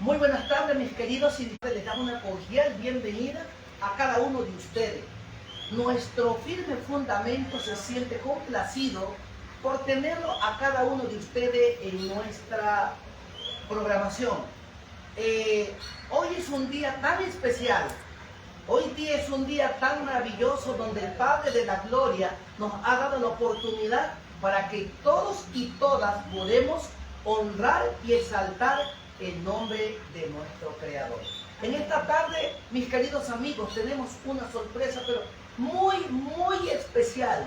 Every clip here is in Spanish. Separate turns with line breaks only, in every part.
Muy buenas tardes, mis queridos invitados. Les damos una cordial bienvenida a cada uno de ustedes. Nuestro firme fundamento se siente complacido por tenerlo a cada uno de ustedes en nuestra programación. Hoy es un día tan especial. Hoy día es un día tan maravilloso donde el Padre de la Gloria nos ha dado la oportunidad para que todos y todas podamos honrar y exaltar el nombre de nuestro Creador. En esta tarde, mis queridos amigos, tenemos una sorpresa, pero muy especial.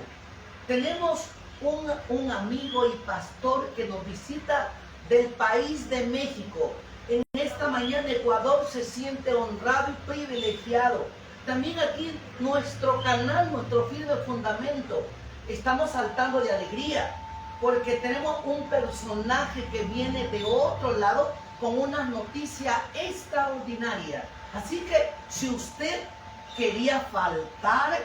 Tenemos un amigo y pastor que nos visita del país de México. En esta mañana Ecuador se siente honrado y privilegiado. También aquí nuestro canal, nuestro firme fundamento, estamos saltando de alegría porque tenemos un personaje que viene de otro lado con una noticia extraordinaria. Así que si usted quería faltar,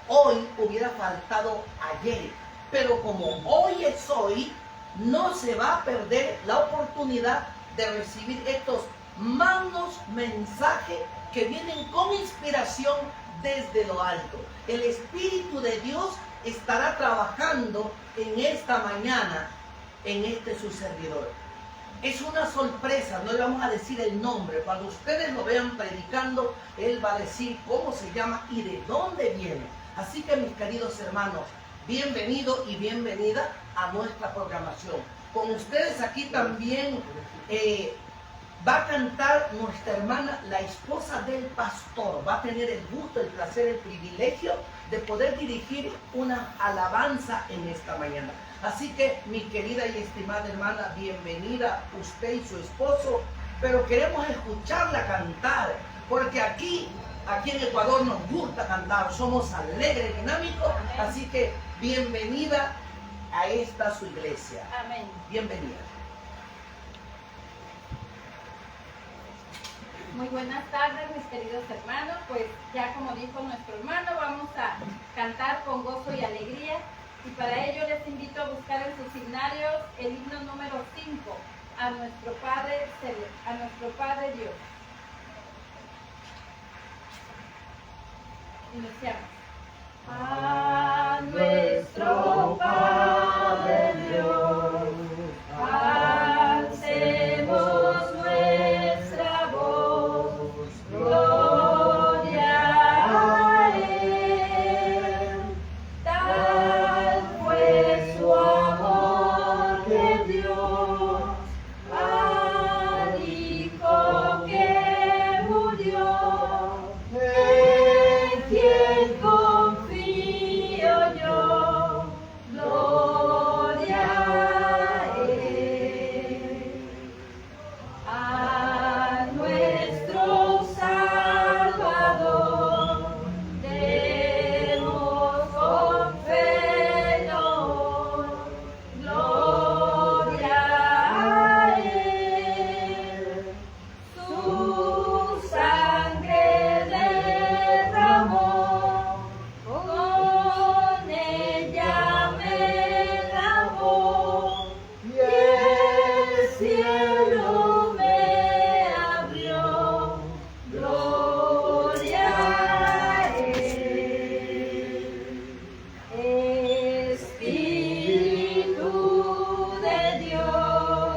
hoy hubiera faltado ayer. Pero como hoy es hoy, no se va a perder la oportunidad de recibir estos magnos mensajes que vienen con inspiración desde lo alto. El Espíritu de Dios estará trabajando en esta mañana en su servidor. Es una sorpresa, no le vamos a decir el nombre. Cuando ustedes lo vean predicando, él va a decir cómo se llama y de dónde viene. Así que, mis queridos hermanos, bienvenido y bienvenida a nuestra programación. Con ustedes aquí también va a cantar nuestra hermana, la esposa del pastor. Va a tener el gusto, el placer, el privilegio de poder dirigir una alabanza en esta mañana. Así que, mi querida y estimada hermana, bienvenida usted y su esposo, pero queremos escucharla cantar, porque aquí en Ecuador nos gusta cantar, somos alegres, dinámicos, así que bienvenida a esta su iglesia.
Amén.
Bienvenida.
Muy buenas tardes, mis queridos hermanos. Pues ya como dijo nuestro hermano, vamos a cantar con gozo y alegría. Y para ello les invito a buscar en sus signarios el himno número 5, a nuestro Padre Dios. Iniciamos. A nuestro Padre Dios, alcemos nuestra voz, gloria a Él. Tal fue su amor que dio al Hijo que murió, en quien confío yo, gloria a Él. A nuestro Salvador demos con fe y honor, gloria a Él. Su sangre derramó, con ella me lavó, y el cielo me abrió, gloria a Él. Espíritu de Dios,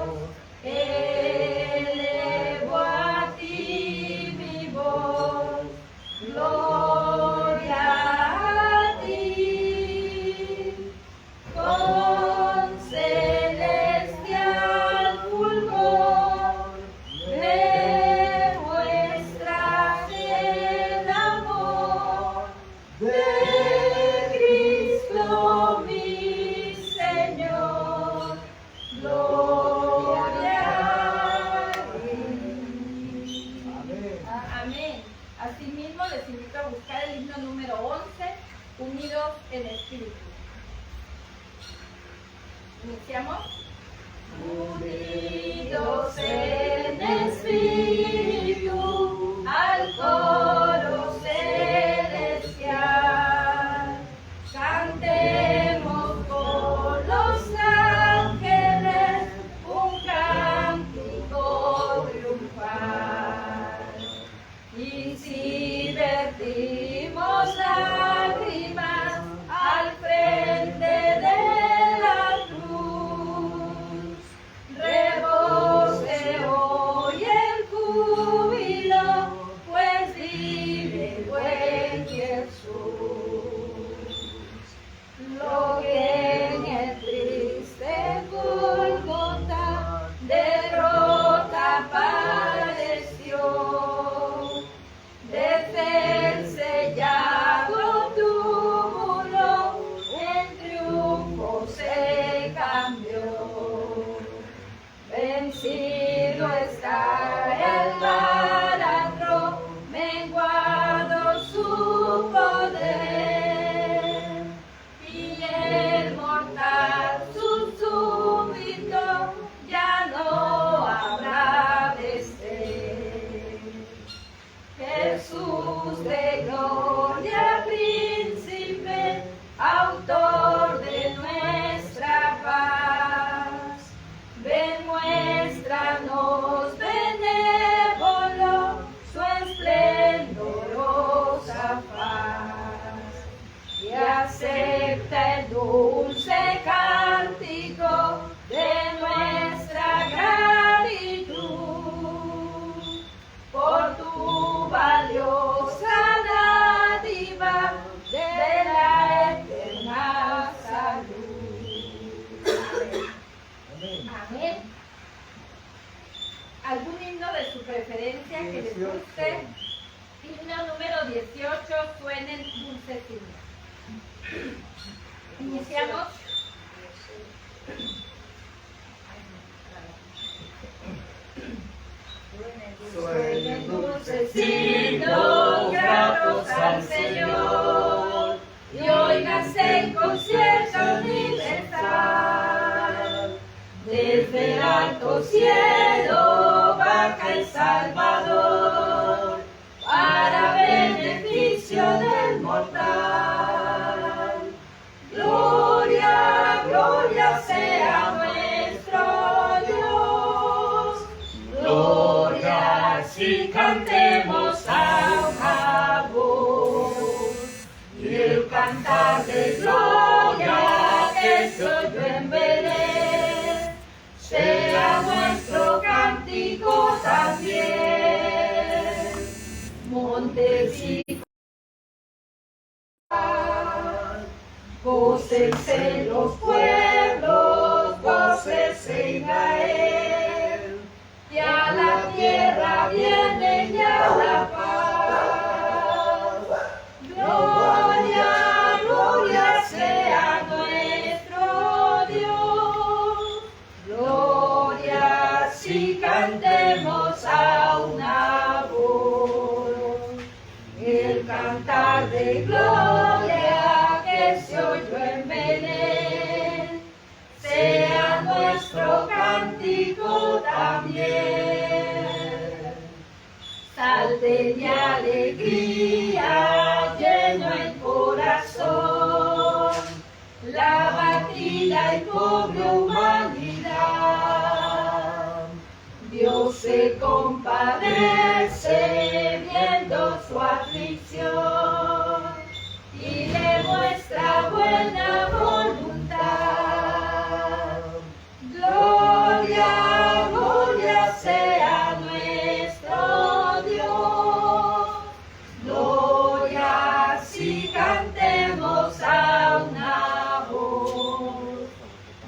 elevo a ti mi voz, gloria a ti. Con celestial fulgor me muestras el amor de Cristo mi Señor, gloria a Él. Amén. Asimismo les invito a buscar el himno número 11, Unidos en Espíritu. Iniciamos. Unidos en espíritu al coro celestial, cantemos con los ángeles un cántico triunfal. algún himno de su preferencia que les guste. Himno número 18, suenen dulces himnos. Iniciamos. Suenen dulces himnos gratos al Señor, y óigase en concierto universal. Desde el alto cielo baja el Salvador, para beneficio del mortal. Gloria, gloria sea nuestro Dios. Gloria, si cantemos a una voz. Y el cantar de gloria que se oyó en Belén, sea nuestro cántico también. Montes y gócense los pueblos, gócese Israel, y a la tierra viene ya la paz. Gloria, gloria sea nuestro Dios. Gloria, si cantemos a una voz. El cantar de gloria que se oyó en Belén, sea nuestro cántico también. Salten de alegría, lleno el corazón, la batida y pobre humanidad. Dios se compadece viendo su aflicción y le muestra buena voluntad. Gloria, gloria sea nuestro Dios. Gloria, si cantemos a una voz.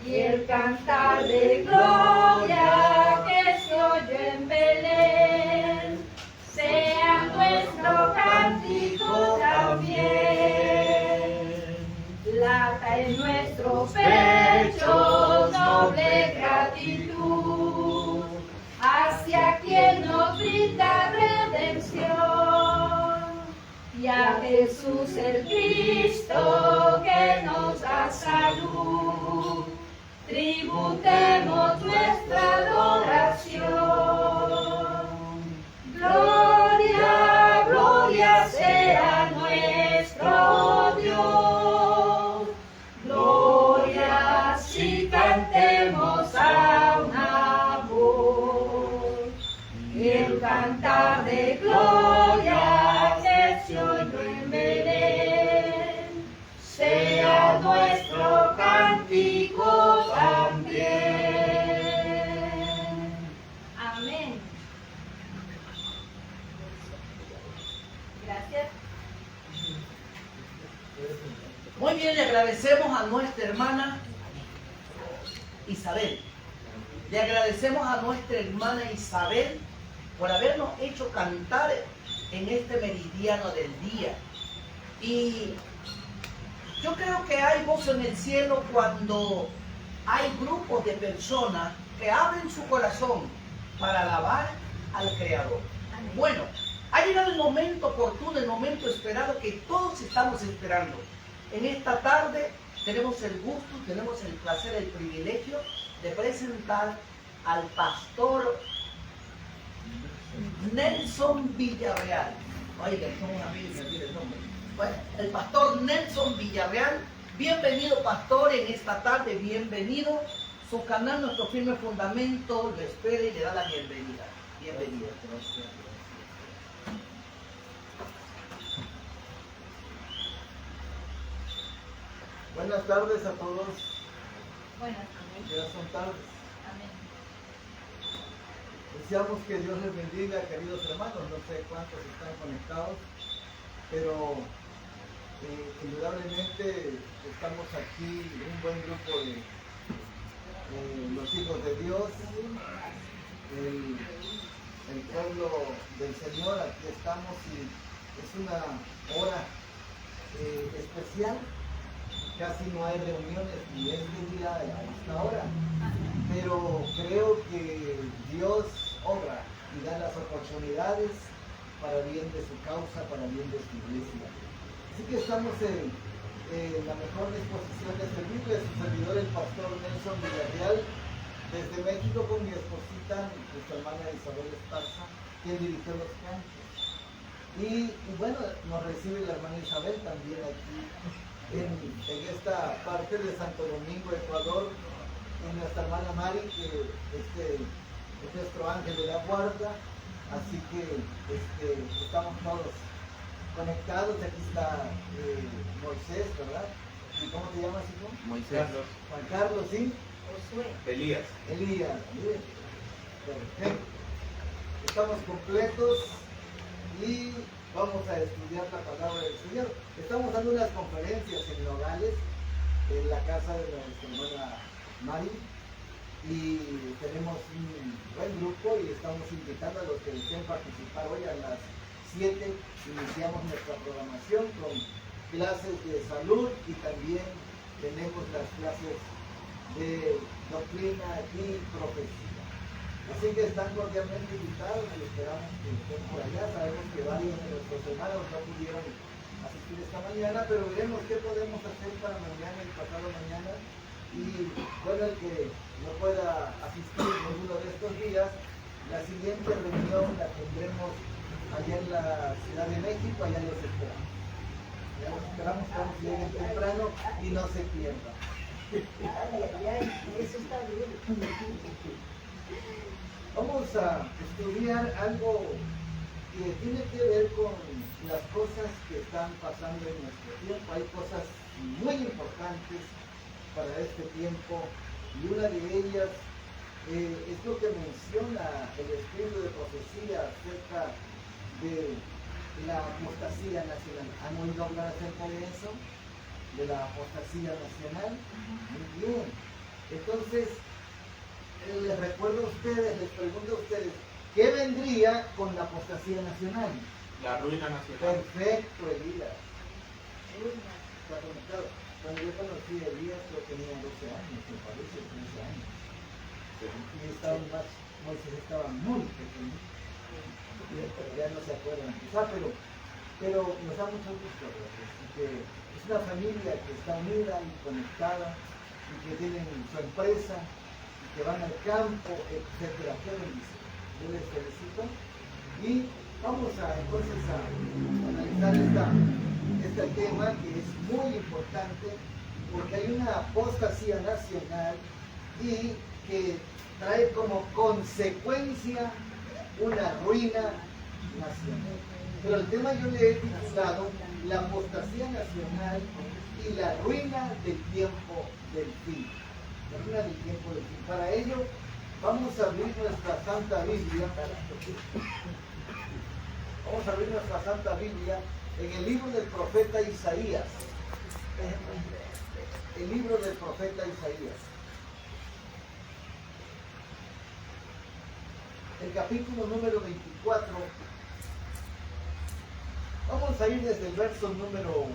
Y el cantar de gloria que se oyó en Belén, sea nuestro cántico también. Lata en nuestro pecho noble gratitud hacia quien nos brinda redención, y a Jesús el Cristo que nos da salud, tributemos nuestra adoración. Gloria, gloria sea nuestro Dios. Gloria, si cantemos a una voz. El cantar de gloria que se oyó en Belén, sea nuestro cántico también. Amén. Gracias.
Muy bien, le agradecemos a nuestra hermana Isabel. Le agradecemos a nuestra hermana Isabel por habernos hecho cantar en este meridiano del día. Y yo creo que hay voz en el cielo cuando hay grupos de personas que abren su corazón para alabar al Creador. Bueno, ha llegado el momento oportuno, el momento esperado que todos estamos esperando. En esta tarde tenemos el gusto, tenemos el placer, el privilegio de presentar al pastor Nelson Villarreal. Oiga, somos amigos, me olvidé el nombre. Bueno, el pastor Nelson Villarreal. Bienvenido, pastor, en esta tarde, bienvenido. Su canal, Nuestro Firme Fundamento, lo espera y le da la bienvenida. Bienvenido.
Buenas tardes a todos.
Buenas tardes.
Ya son tardes.
Amén.
Deseamos que Dios les bendiga, queridos hermanos. No sé cuántos están conectados, pero indudablemente estamos aquí, un buen grupo de los hijos de Dios. pueblo del Señor, aquí estamos y es una hora especial. Casi no hay reuniones ni este día a esta hora, pero creo que Dios obra y da las oportunidades para bien de su causa, para bien de su iglesia. Así que estamos en la mejor disposición de servirle. Su servidor, el pastor Nelson Villarreal, desde México, con mi esposita, nuestra hermana Isabel Esparza, quien dirigió los cantos. Y bueno, nos recibe la hermana Isabel también aquí en esta parte de Santo Domingo, Ecuador, y nuestra hermana Mari, que es nuestro ángel de la guarda. Así que estamos todos conectados. Aquí está Moisés, ¿verdad? ¿Y cómo te llamas, hijo?
Moisés.
Juan Carlos, ¿sí?
Josué.
Elías.
Elías, miren. Perfecto. Estamos completos y vamos a estudiar la palabra del Señor. Estamos dando unas conferencias en Nogales, en la casa de nuestra hermana Mari, y tenemos un buen grupo y estamos invitando a los que deseen participar. Hoy a las 7 iniciamos nuestra programación con clases de salud y también tenemos las clases de doctrina y profecía. Así que están cordialmente invitados y esperamos que estén por allá. Sabemos que varios de nuestros hermanos no pudieron asistir esta mañana, pero veremos qué podemos hacer para mañana y pasado mañana. Y bueno, el que no pueda asistir ninguno de estos días, la siguiente reunión la tendremos allá en la Ciudad de México. Allá los esperamos. Ya los esperamos que lleguen temprano y no se pierdan.
Eso está bien.
Vamos a estudiar algo que tiene que ver con las cosas que están pasando en nuestro tiempo. Hay cosas muy importantes para este tiempo y una de ellas es lo que menciona el espíritu de profecía acerca de la apostasía nacional. ¿Han oído hablar acerca de eso? De la apostasía nacional. Muy bien. Entonces, les recuerdo a ustedes, les pregunto a ustedes, ¿qué vendría con la apostasía nacional?
La ruina nacional.
Perfecto, Elías. Está conectado. Cuando yo conocí a Elías, yo tenía 12 años, me parece, 13 años.
Sí.
Y estaba más, Moisés estaba muy pequeño. Ya no se acuerdan quizá, pero nos da mucho gusto verlos. Que es una familia que está unida y conectada y que tienen su empresa y que van al campo, etcétera. Qué bendición. Yo les felicito. Y vamos entonces a analizar este tema que es muy importante porque hay una apostasía nacional y que trae como consecuencia una ruina nacional. Pero el tema yo le he titulado la apostasía nacional y la ruina del tiempo del fin. La ruina del tiempo del fin. Para ello vamos a abrir nuestra Santa Biblia. Vamos a abrir nuestra Santa Biblia en el libro del profeta Isaías. El libro del profeta Isaías. El capítulo número 24. Vamos a ir desde el verso número 1.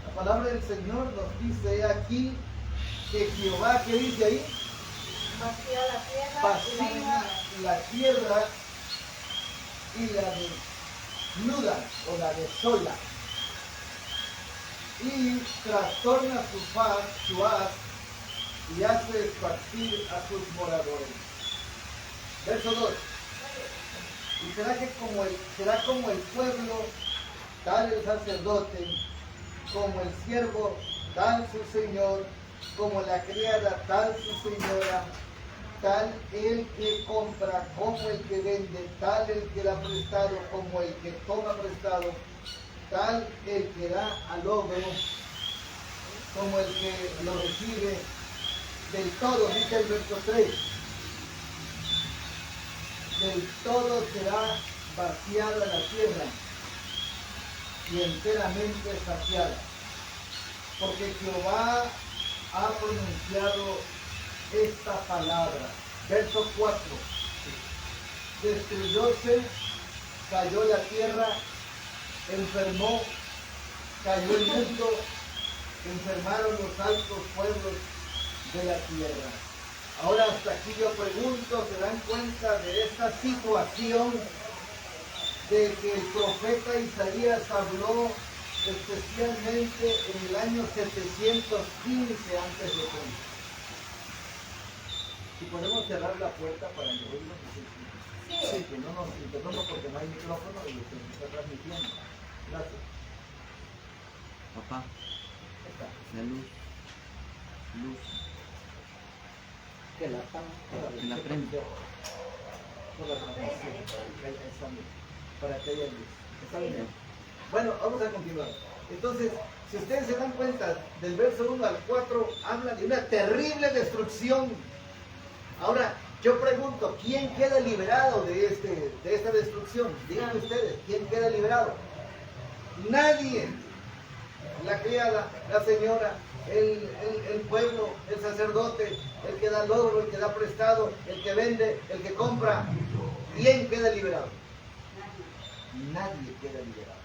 La palabra del Señor nos dice aquí que Jehová, ¿qué dice ahí?
Vacía la tierra
Vacía la tierra y la desnuda o la desola. Y trastorna su haz y hace esparcir a sus moradores. Verso 2. Y será como el pueblo, tal el sacerdote, como el siervo, tal su señor, como la criada, tal su señora, tal el que compra, como el que vende, tal el que da prestado, como el que toma prestado, tal el que da al ogro, como el que lo recibe. Del todo, dice el verso 3, del todo será vaciada la tierra y enteramente saciada. porque Jehová ha pronunciado esta palabra. Verso 4. Destruyóse, cayó la tierra, enfermó, cayó el mundo, enfermaron los altos pueblos de la tierra. Ahora hasta aquí yo pregunto, ¿se dan cuenta de esta situación de que el profeta Isaías habló especialmente en el año 715 antes de Cristo? Si podemos cerrar la puerta para que oigan, sí, que no nos interrumpa porque no hay micrófono y se está transmitiendo. Gracias.
Papá,
Está.
la luz. Luz.
Que la
prende.
Por la transmisión, para que haya luz. ¿Está bien? Bueno, vamos a continuar. Entonces, si ustedes se dan cuenta, del verso 1 al 4 habla de una terrible destrucción. Ahora, yo pregunto, ¿quién queda liberado de esta destrucción? Díganme ustedes, ¿quién queda liberado? Nadie. La criada, la señora, el pueblo, el sacerdote, el que da logro, el que da prestado, el que vende, el que compra. ¿Quién queda liberado? Nadie queda liberado.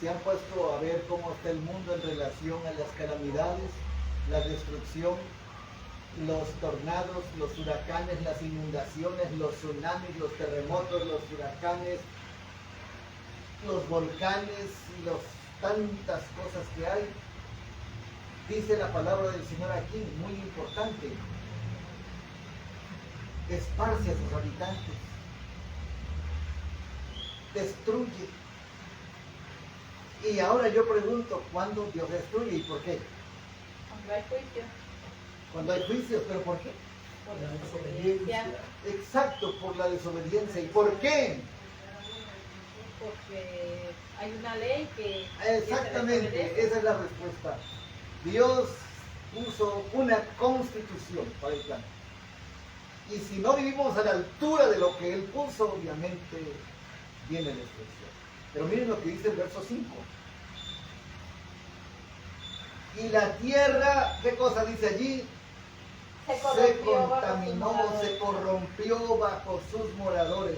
¿Se han puesto a ver cómo está el mundo en relación a las calamidades, la destrucción, los tornados, los huracanes, las inundaciones, los tsunamis, los terremotos, los huracanes, los volcanes y tantas cosas que hay? Dice la palabra del Señor aquí, muy importante: esparce a sus habitantes, destruye. Y ahora yo pregunto, ¿cuándo Dios destruye y por qué?
Cuando hay juicio,
Cuando hay juicios, ¿pero por qué?
por la desobediencia,
Exacto, por la desobediencia. ¿Y por qué?
porque hay una ley que
Exactamente,
que se desobedece.
esa es la respuesta. Dios puso una constitución para el plan. Y si no vivimos a la altura de lo que Él puso, obviamente viene la destrucción. Pero miren lo que dice el verso 5. Y la tierra, ¿qué cosa dice allí? Se contaminó, se corrompió bajo sus moradores,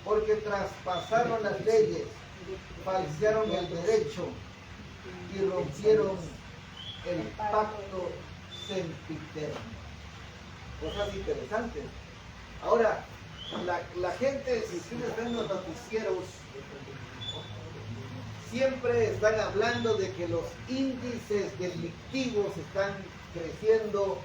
porque traspasaron las leyes, falsearon el derecho y rompieron el pacto sempiterno. Cosas interesantes. Ahora, la gente, si ustedes ven los noticieros, siempre están hablando de que los índices delictivos están creciendo,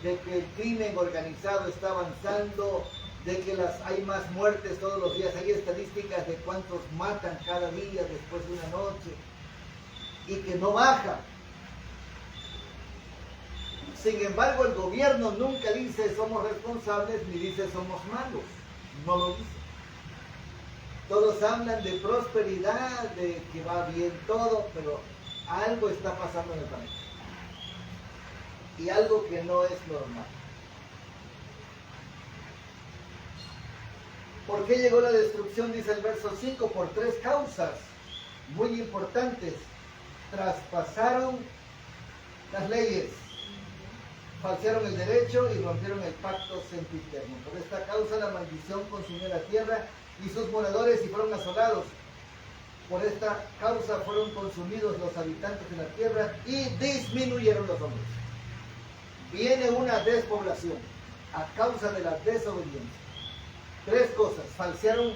de que el crimen organizado está avanzando, de que hay más muertes todos los días. Hay estadísticas de cuántos matan cada día después de una noche y que no baja. Sin embargo, el gobierno nunca dice somos responsables ni dice somos malos. No lo dice. Todos hablan de prosperidad, de que va bien todo, pero algo está pasando en el planeta. Y algo que no es normal. ¿Por qué llegó la destrucción? Dice el verso 5, por 3 causas muy importantes. Traspasaron las leyes, falsearon el derecho y rompieron el pacto sempiterno. Por esta causa la maldición consumió la tierra y sus moradores y fueron asolados. Por esta causa fueron consumidos los habitantes de la tierra y disminuyeron los hombres. Viene una despoblación a causa de la desobediencia. 3 cosas: falsearon,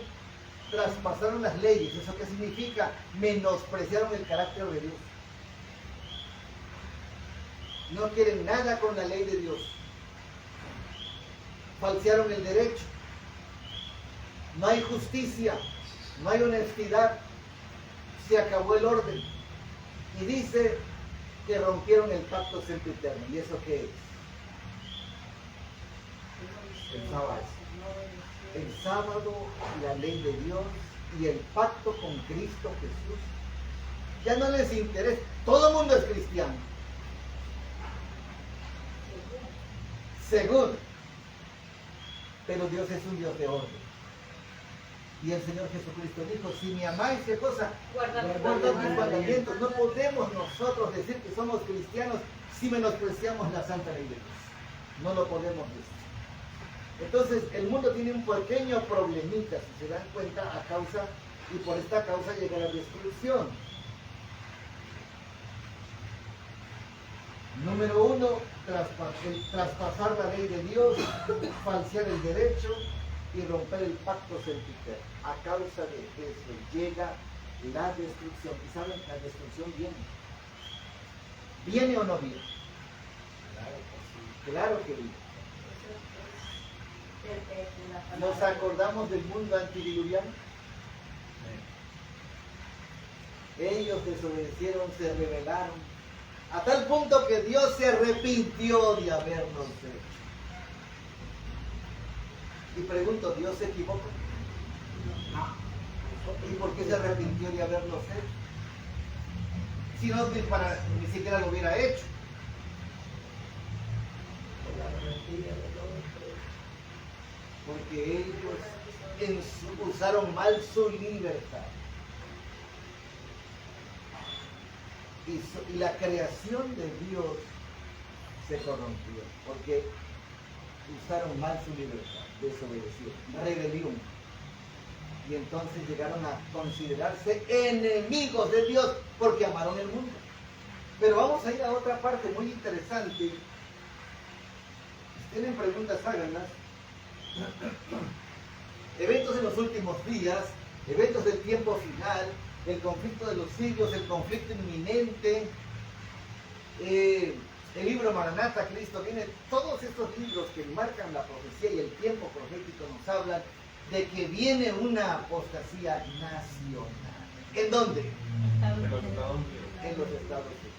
traspasaron las leyes. ¿Eso qué significa? Menospreciaron el carácter de Dios. No quieren nada con la ley de Dios. Falsearon el derecho. No hay justicia, no hay honestidad. Se acabó el orden. Y dice que rompieron el pacto sempiterno. ¿Y eso qué es? El sábado. El sábado, la ley de Dios y el pacto con Cristo Jesús. Ya no les interesa. Todo el mundo es cristiano. Según. Pero Dios es un Dios de orden. Y el Señor Jesucristo dijo, si me amáis, ¿qué cosa?
Guarda los
Guardad mis
mandamientos.
mandamientos. No podemos nosotros decir que somos cristianos si menospreciamos la santa ley de Dios. No lo podemos decir. Entonces, el mundo tiene un pequeño problemita, si se dan cuenta, a causa, y por esta causa llega la destrucción. Número uno, traspasar la ley de Dios, falsear el derecho y romper el pacto sentimental. A causa de eso llega la destrucción. ¿Y saben? La destrucción viene. ¿Viene o no viene? Claro que viene. ¿Nos acordamos del mundo antediluviano? Ellos desobedecieron, se rebelaron, a tal punto que Dios se arrepintió de habernos hecho. Y pregunto, ¿Dios se equivocó? ¿Y por qué se arrepintió de habernos hecho? Si no, ni siquiera lo hubiera hecho. Porque ellos usaron mal su libertad. Y la creación de Dios se corrompió. Porque usaron mal su libertad, desobedecieron, rebelión. Y entonces llegaron a considerarse enemigos de Dios porque amaron el mundo. Pero vamos a ir a otra parte muy interesante. Si tienen preguntas, háganlas. Eventos en los últimos días, eventos del tiempo final, el conflicto de los siglos, el conflicto inminente, el libro Maranatha, Cristo viene, todos estos libros que marcan la profecía y el tiempo profético nos hablan de que viene una apostasía nacional. ¿En dónde?
En los Estados Unidos.
En los Estados Unidos.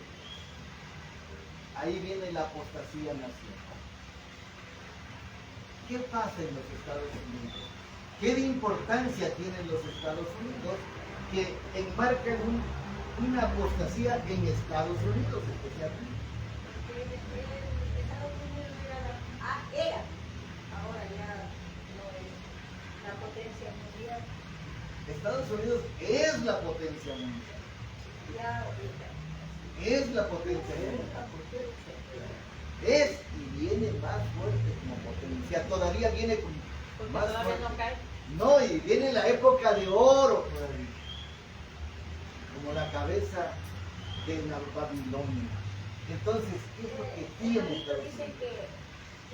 Ahí viene la apostasía nacional. ¿Qué pasa en los Estados Unidos? ¿Qué de importancia tienen los Estados Unidos que enmarcan una apostasía en Estados Unidos especialmente?
Estados Unidos era, ahora ya no es la potencia mundial,
Estados Unidos es la potencia mundial.
ya
Es la potencia mundial. Es y viene más fuerte como potencia. Todavía viene con
Porque
más
todavía
fuerte.
no cae.
No, y viene la época de oro todavía. Como la cabeza de la Babilonia. Entonces, ¿qué es lo que tiene Estados
dicen
Unidos?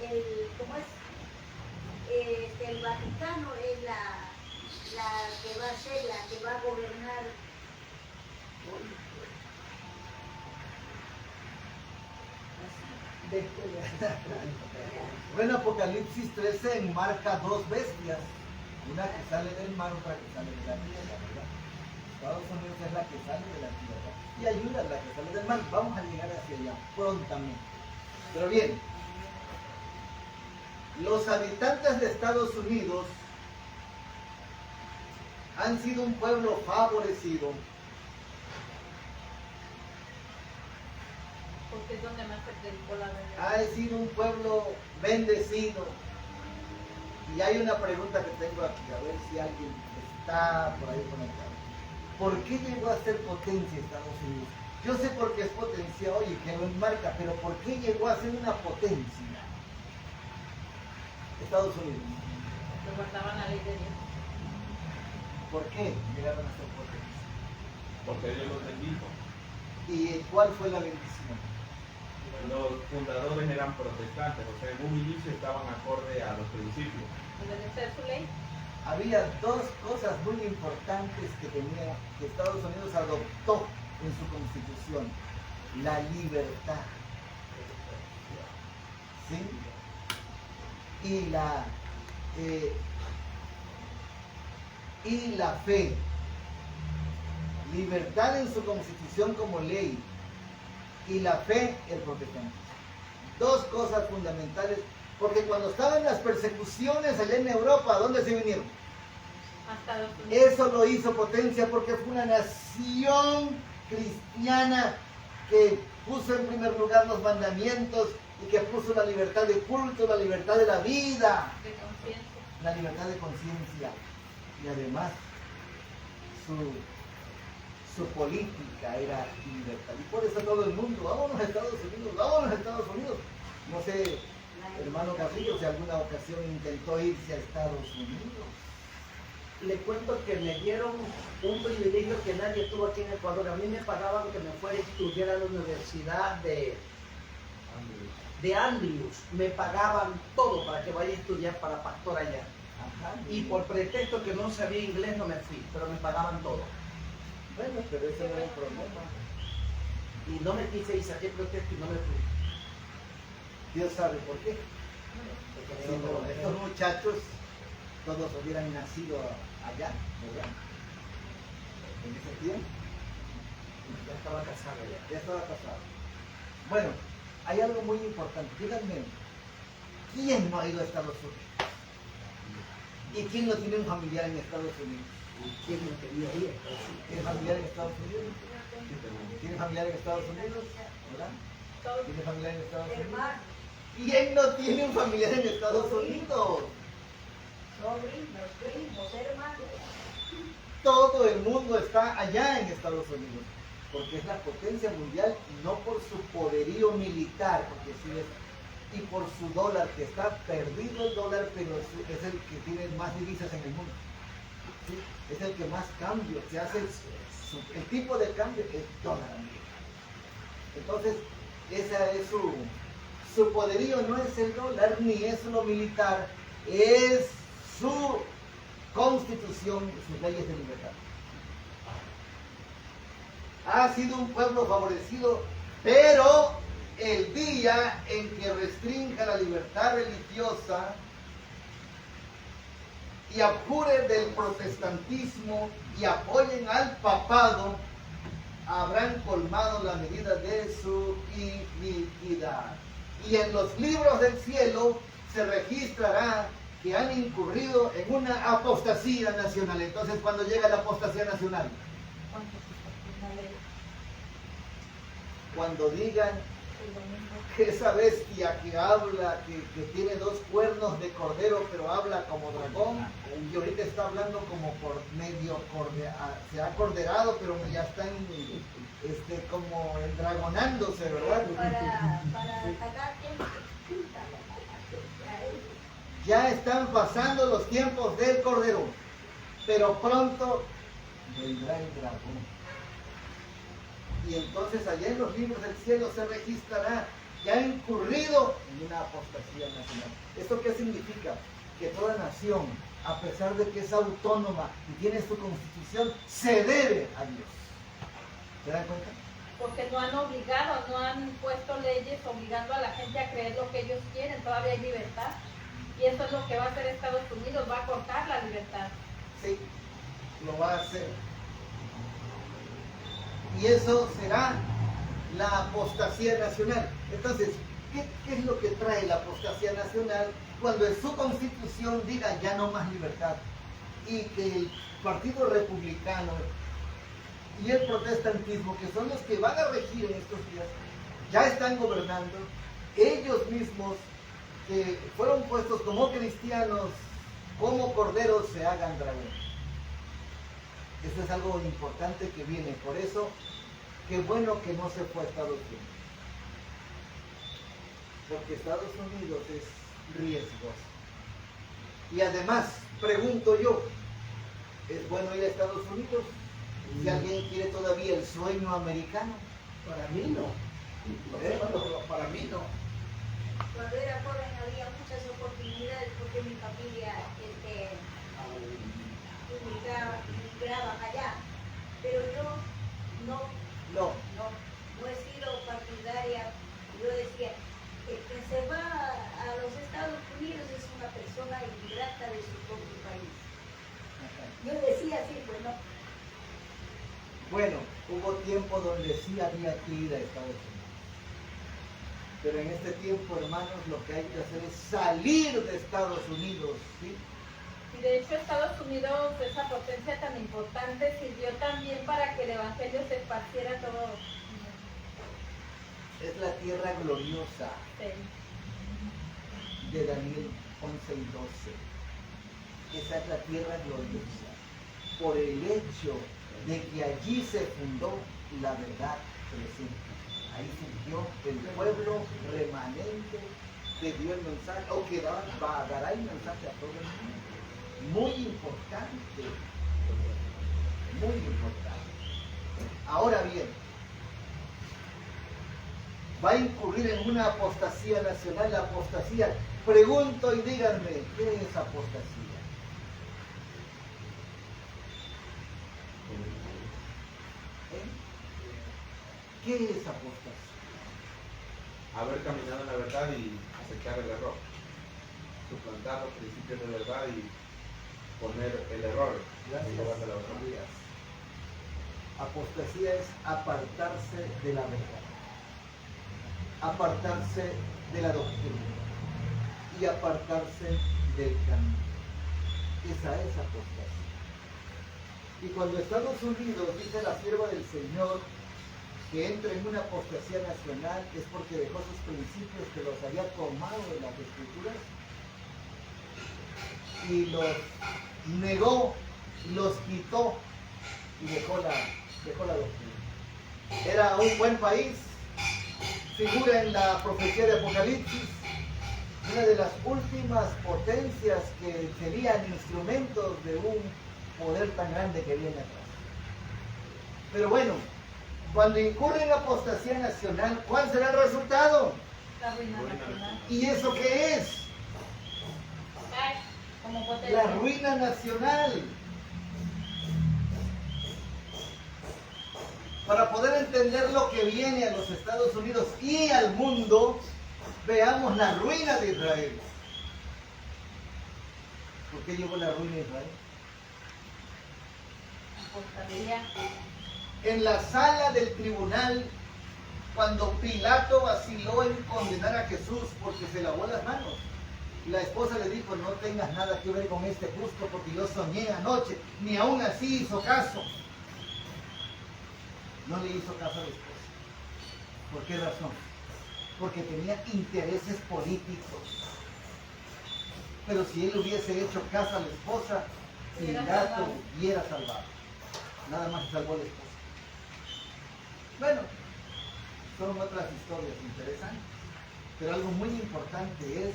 que ¿cómo es? El Vaticano es la que va a ser, la que va a gobernar.
Bueno, Apocalipsis 13 enmarca dos bestias. Una que sale del mar, otra que sale de la tierra, ¿verdad? Estados Unidos es la que sale de la tierra. Y ayuda es la que sale del mar. Vamos a llegar hacia allá prontamente. Pero bien, los habitantes de Estados Unidos han sido un pueblo favorecido.
Porque es donde más se predicó la verdad.
Ha sido un pueblo bendecido. Y hay una pregunta que tengo aquí, a ver si alguien está por ahí conectado. ¿Por qué llegó a ser potencia Estados Unidos? Yo sé por qué es potencia hoy, que lo enmarca, pero ¿por qué llegó a ser una potencia Estados Unidos?
Que guardaban la ley de Dios.
¿Por qué llegaron a ser potencia?
Porque Dios los bendijo.
¿Y cuál fue la bendición?
Los fundadores eran protestantes, o sea, en un inicio estaban acorde a los principios.
Obedecer su ley.
Había dos cosas muy importantes que Estados Unidos adoptó en su constitución. La libertad, ¿sí? Y la fe. Libertad en su constitución como ley y la fe el protestantismo. Dos cosas fundamentales, porque cuando estaban las persecuciones allá en Europa, ¿dónde se vinieron?
Hasta los Unidos.
Eso lo hizo potencia porque fue una nación cristiana que puso en primer lugar los mandamientos y que puso la libertad de culto, la libertad de la vida,
De conciencia.
la libertad de conciencia. y además su política era libertad. Y por eso todo el mundo, vámonos a Estados Unidos, vámonos a Estados Unidos. No sé, hermano Carrillo, si alguna ocasión intentó irse a Estados Unidos.
Le cuento que me dieron un privilegio que nadie tuvo aquí en Ecuador. A mí me pagaban que me fuera a estudiar a la Universidad de Andrews. Me pagaban todo para que vaya a estudiar para pastor allá.
Ajá.
Y por pretexto que no sabía inglés no me fui, pero me pagaban todo.
Bueno, pero ese no era un problema.
Y no me quise ir, saqué pretexto y no me fui.
Dios sabe por qué. Si no, estos muchachos todos hubieran nacido allá, ¿verdad? En ese tiempo.
Ya estaba casado ya.
Ya estaba casado. Bueno, hay algo muy importante. Díganme, ¿quién no ha ido a Estados Unidos? ¿Y quién no tiene un familiar en Estados Unidos?
¿Quién me quería ir?
¿Tiene familiar en Estados Unidos? ¿Tiene familiar en Estados Unidos? ¿Verdad? ¿Tiene familiar en Estados Unidos?
Hermano,
¿Quién no tiene un familiar en Estados Unidos?
sobrinos, primos, hermanos.
Todo el mundo está allá en Estados Unidos, porque es la potencia mundial, no por su poderío militar, porque sí es, y por su dólar, que está perdido el dólar, pero es el que tiene más divisas en el mundo. ¿Sí? Es el que más cambio, se hace el tipo de cambio es dólar. Entonces, esa es su poderío, no es el dólar, ni es lo militar, es su constitución, sus leyes de libertad. Ha sido un pueblo favorecido, pero el día en que restrinja la libertad religiosa y apure del protestantismo y apoyen al papado, habrán colmado la medida de su iniquidad. Y en los libros del cielo se registrará que han incurrido en una apostasía nacional. Entonces, cuando llega la apostasía nacional, cuando digan que esa bestia que habla, que tiene 2 cuernos de cordero, pero habla como dragón, y ahorita está hablando como por medio, se ha corderado, pero ya están como endragonándose, ¿verdad?
Para atacarte.
Ya están pasando los tiempos del cordero, pero pronto vendrá el dragón. Y entonces allá en los libros del cielo se registrará que ha incurrido en una apostasía nacional. ¿Esto qué significa? Que toda nación, a pesar de que es autónoma y tiene su constitución, se debe a Dios. ¿Se dan cuenta?
Porque no han obligado, no han puesto leyes obligando a la gente a creer lo que ellos quieren, todavía hay libertad. Y eso es lo que va a hacer Estados Unidos, va a cortar la libertad.
Sí, lo va a hacer. Y eso será la apostasía nacional. Entonces, ¿qué es lo que trae la apostasía nacional? Cuando en su constitución diga ya no más libertad y que el Partido Republicano y el protestantismo, que son los que van a regir en estos días, ya están gobernando, ellos mismos que fueron puestos como cristianos, como corderos, se hagan dragones. Eso es algo importante que viene. Por eso, qué bueno que no se fue a Estados Unidos. Porque Estados Unidos es riesgoso. Y además, pregunto yo, ¿es bueno ir a Estados Unidos? Si alguien quiere todavía el sueño americano.
Para mí no. Para mí no.
Cuando era joven había muchas oportunidades porque mi familia migraba allá. Pero yo no he sido partidaria. Yo decía, el que se va a los Estados Unidos es una persona ingrata de su propio país. Yo decía así, pues no.
Bueno, hubo tiempo donde sí había que ir a Estados Unidos. Pero en este tiempo, hermanos, lo que hay que hacer es salir de Estados Unidos, ¿sí?
Y de hecho Estados Unidos, esa potencia tan importante, sirvió también para que el Evangelio se esparciera a todo.
Es la tierra gloriosa
Sí.
de Daniel 11 y 12. esa es la tierra gloriosa, por el hecho de que allí se fundó la verdad presente. Ahí surgió el pueblo remanente que dio el mensaje, o que dará el mensaje a todo el mundo. Muy importante, muy importante. Ahora bien, va a incurrir en una apostasía nacional. La apostasía, pregunto y díganme, ¿qué es apostasía? ¿Qué es apostasía?
Haber caminado en la verdad y acechar el error. Suplantar los principios de verdad y poner el error en lugar de la verdad.
Gracias. Apostasía es apartarse de la verdad, apartarse de la doctrina y apartarse del camino. Esa es apostasía. Y cuando Estados Unidos, dice la sierva del Señor, que entra en una apostasía nacional, es porque dejó sus principios que los había tomado de las Escrituras y los negó, los quitó y dejó la doctrina. Era un buen país, figura en la profecía de Apocalipsis, una de las últimas potencias que serían instrumentos de un poder tan grande que viene atrás. Pero bueno, cuando incurre en apostasía nacional, ¿cuál será el resultado?
La ruina nacional.
¿Y eso qué es?
Cae como potencia.
La ruina nacional. Para poder entender lo que viene a los Estados Unidos y al mundo, veamos la ruina de Israel. ¿Por qué llegó la ruina de Israel?
Apostasía.
En la sala del tribunal, cuando Pilato vaciló en condenar a Jesús porque se lavó las manos, la esposa le dijo: no tengas nada que ver con este justo porque yo soñé anoche. Ni aún así hizo caso. No le hizo caso a la esposa. ¿Por qué razón? Porque tenía intereses políticos. Pero si él hubiese hecho caso a la esposa, Pilato hubiera salvado. Nada más salvó a la esposa. Bueno, son otras historias interesantes, pero algo muy importante es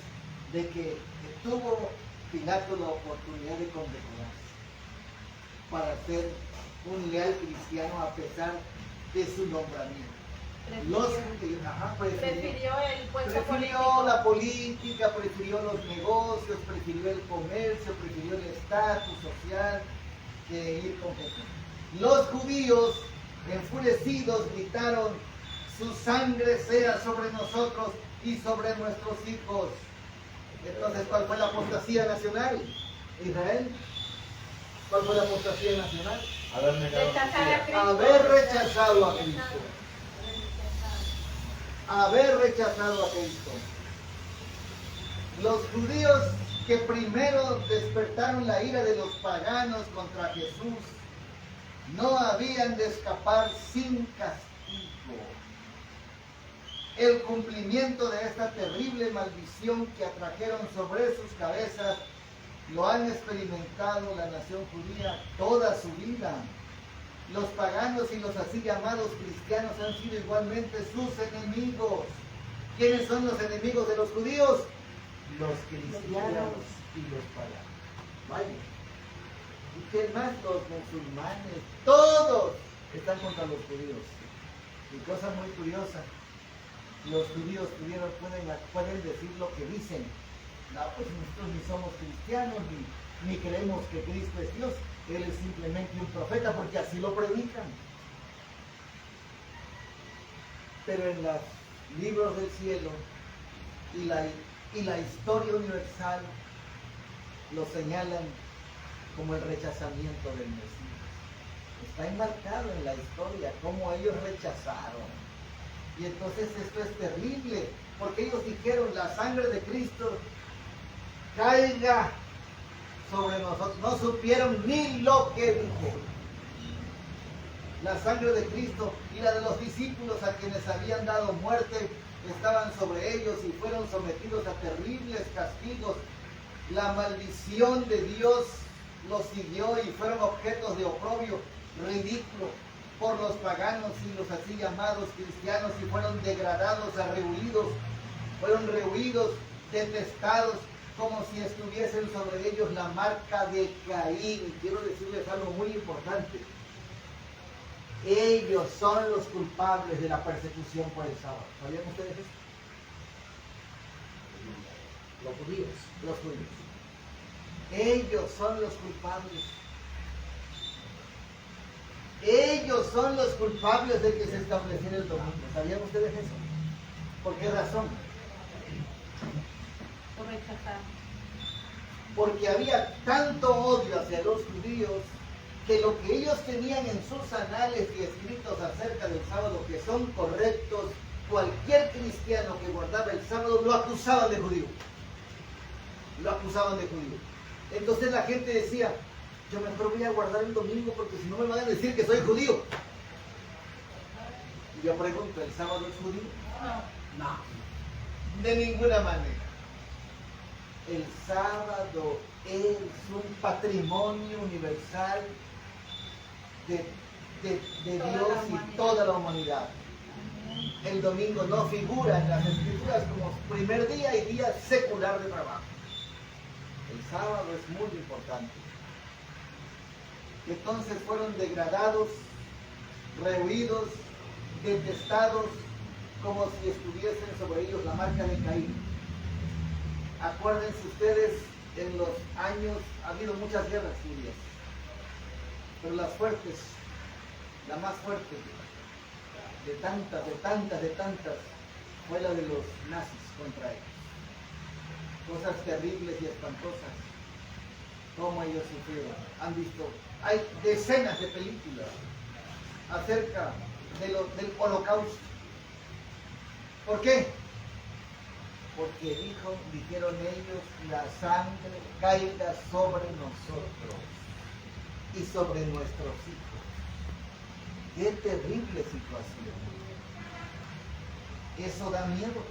de que tuvo Pilato la oportunidad de condecorarse para ser un leal cristiano a pesar de su nombramiento.
Prefirió el puesto
Prefirió
político.
la política, prefirió los negocios, prefirió el comercio, prefirió el estatus social que ir con Jesús. Los judíos, enfurecidos, gritaron: su sangre sea sobre nosotros y sobre nuestros hijos. Entonces, ¿cuál fue la apostasía nacional? Israel. ¿Cuál fue la apostasía nacional?
Haber negado
Rechazar a Cristo.
Haber rechazado a Cristo. Haber rechazado a Cristo. Los judíos que primero despertaron la ira de los paganos contra Jesús no habían de escapar sin castigo. El cumplimiento de esta terrible maldición que atrajeron sobre sus cabezas lo han experimentado la nación judía toda su vida. Los paganos y los así llamados cristianos han sido igualmente sus enemigos. ¿Quiénes son los enemigos de los judíos? Los cristianos y los paganos. Vaya. ¿Y qué más? Los musulmanes. Todos están contra los judíos. Y cosa muy curiosa, los judíos pueden decir lo que dicen. No, pues nosotros ni somos cristianos, ni creemos que Cristo es Dios. Él es simplemente un profeta, porque así lo predican. Pero en los libros del cielo y la historia universal lo señalan como el rechazamiento del Mesías. Está enmarcado en la historia cómo ellos rechazaron. Y entonces esto es terrible, porque ellos dijeron: la sangre de Cristo caiga sobre nosotros. No supieron ni lo que dijo. La sangre de Cristo y la de los discípulos a quienes habían dado muerte estaban sobre ellos y fueron sometidos a terribles castigos. La maldición de Dios los siguió y fueron objetos de oprobio, ridículo por los paganos y los así llamados cristianos, y fueron degradados, fueron rehuidos, detestados, como si estuviesen sobre ellos la marca de Caín. Quiero decirles algo muy importante. Ellos son los culpables de la persecución por el sábado. ¿Sabían ustedes eso?
Los judíos.
Los judíos. Ellos son los culpables. Ellos son los culpables de que se estableciera el domingo. ¿Sabían ustedes eso? ¿Por qué razón?
Por rechazar.
Porque había tanto odio hacia los judíos que lo que ellos tenían en sus anales y escritos acerca del sábado, que son correctos, cualquier cristiano que guardaba el sábado lo acusaban de judío. Lo acusaban de judío. Entonces la gente decía, yo mejor voy a guardar el domingo porque si no me van a decir que soy judío. Y yo pregunto, ¿el sábado es judío? No, de ninguna manera. El sábado es un patrimonio universal de Dios y toda la humanidad. El domingo no figura en las escrituras como primer día y día secular de trabajo. El sábado es muy importante. Entonces fueron degradados, rehuidos, detestados, como si estuviesen sobre ellos la marca de Caín. Acuérdense ustedes, en los años ha habido muchas guerras judías, pero las fuertes, la más fuerte de tantas, fue la de los nazis contra ellos. Cosas terribles y espantosas, cómo ellos sufrieron. Han visto, hay decenas de películas acerca del holocausto. ¿Por qué? Porque dijeron ellos, la sangre caiga sobre nosotros y sobre nuestros hijos. Qué terrible situación. Eso da miedo.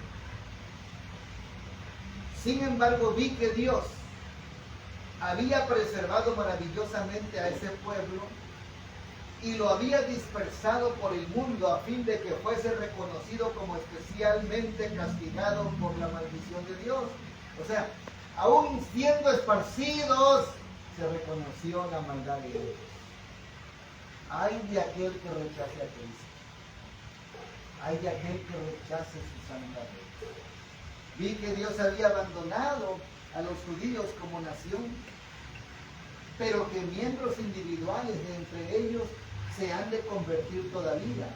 Sin embargo, vi que Dios había preservado maravillosamente a ese pueblo y lo había dispersado por el mundo a fin de que fuese reconocido como especialmente castigado por la maldición de Dios. O sea, aún siendo esparcidos, se reconoció la maldad de ellos. Ay de aquel que rechace a Cristo. Ay de aquel que rechace su santidad. Vi que Dios había abandonado a los judíos como nación, pero que miembros individuales de entre ellos se han de convertir todavía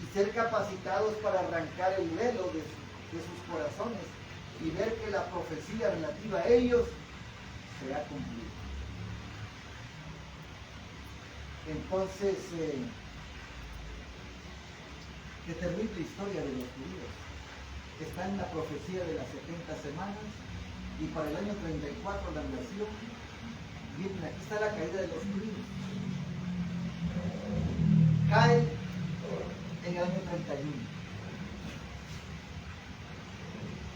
y ser capacitados para arrancar el velo de sus corazones y ver que la profecía relativa a ellos se ha cumplido. Entonces, qué terrible historia de los judíos. Está en la profecía de las 70 semanas y para el año 34 la nación. Miren, aquí está la caída de los judíos. Caen en el año 31.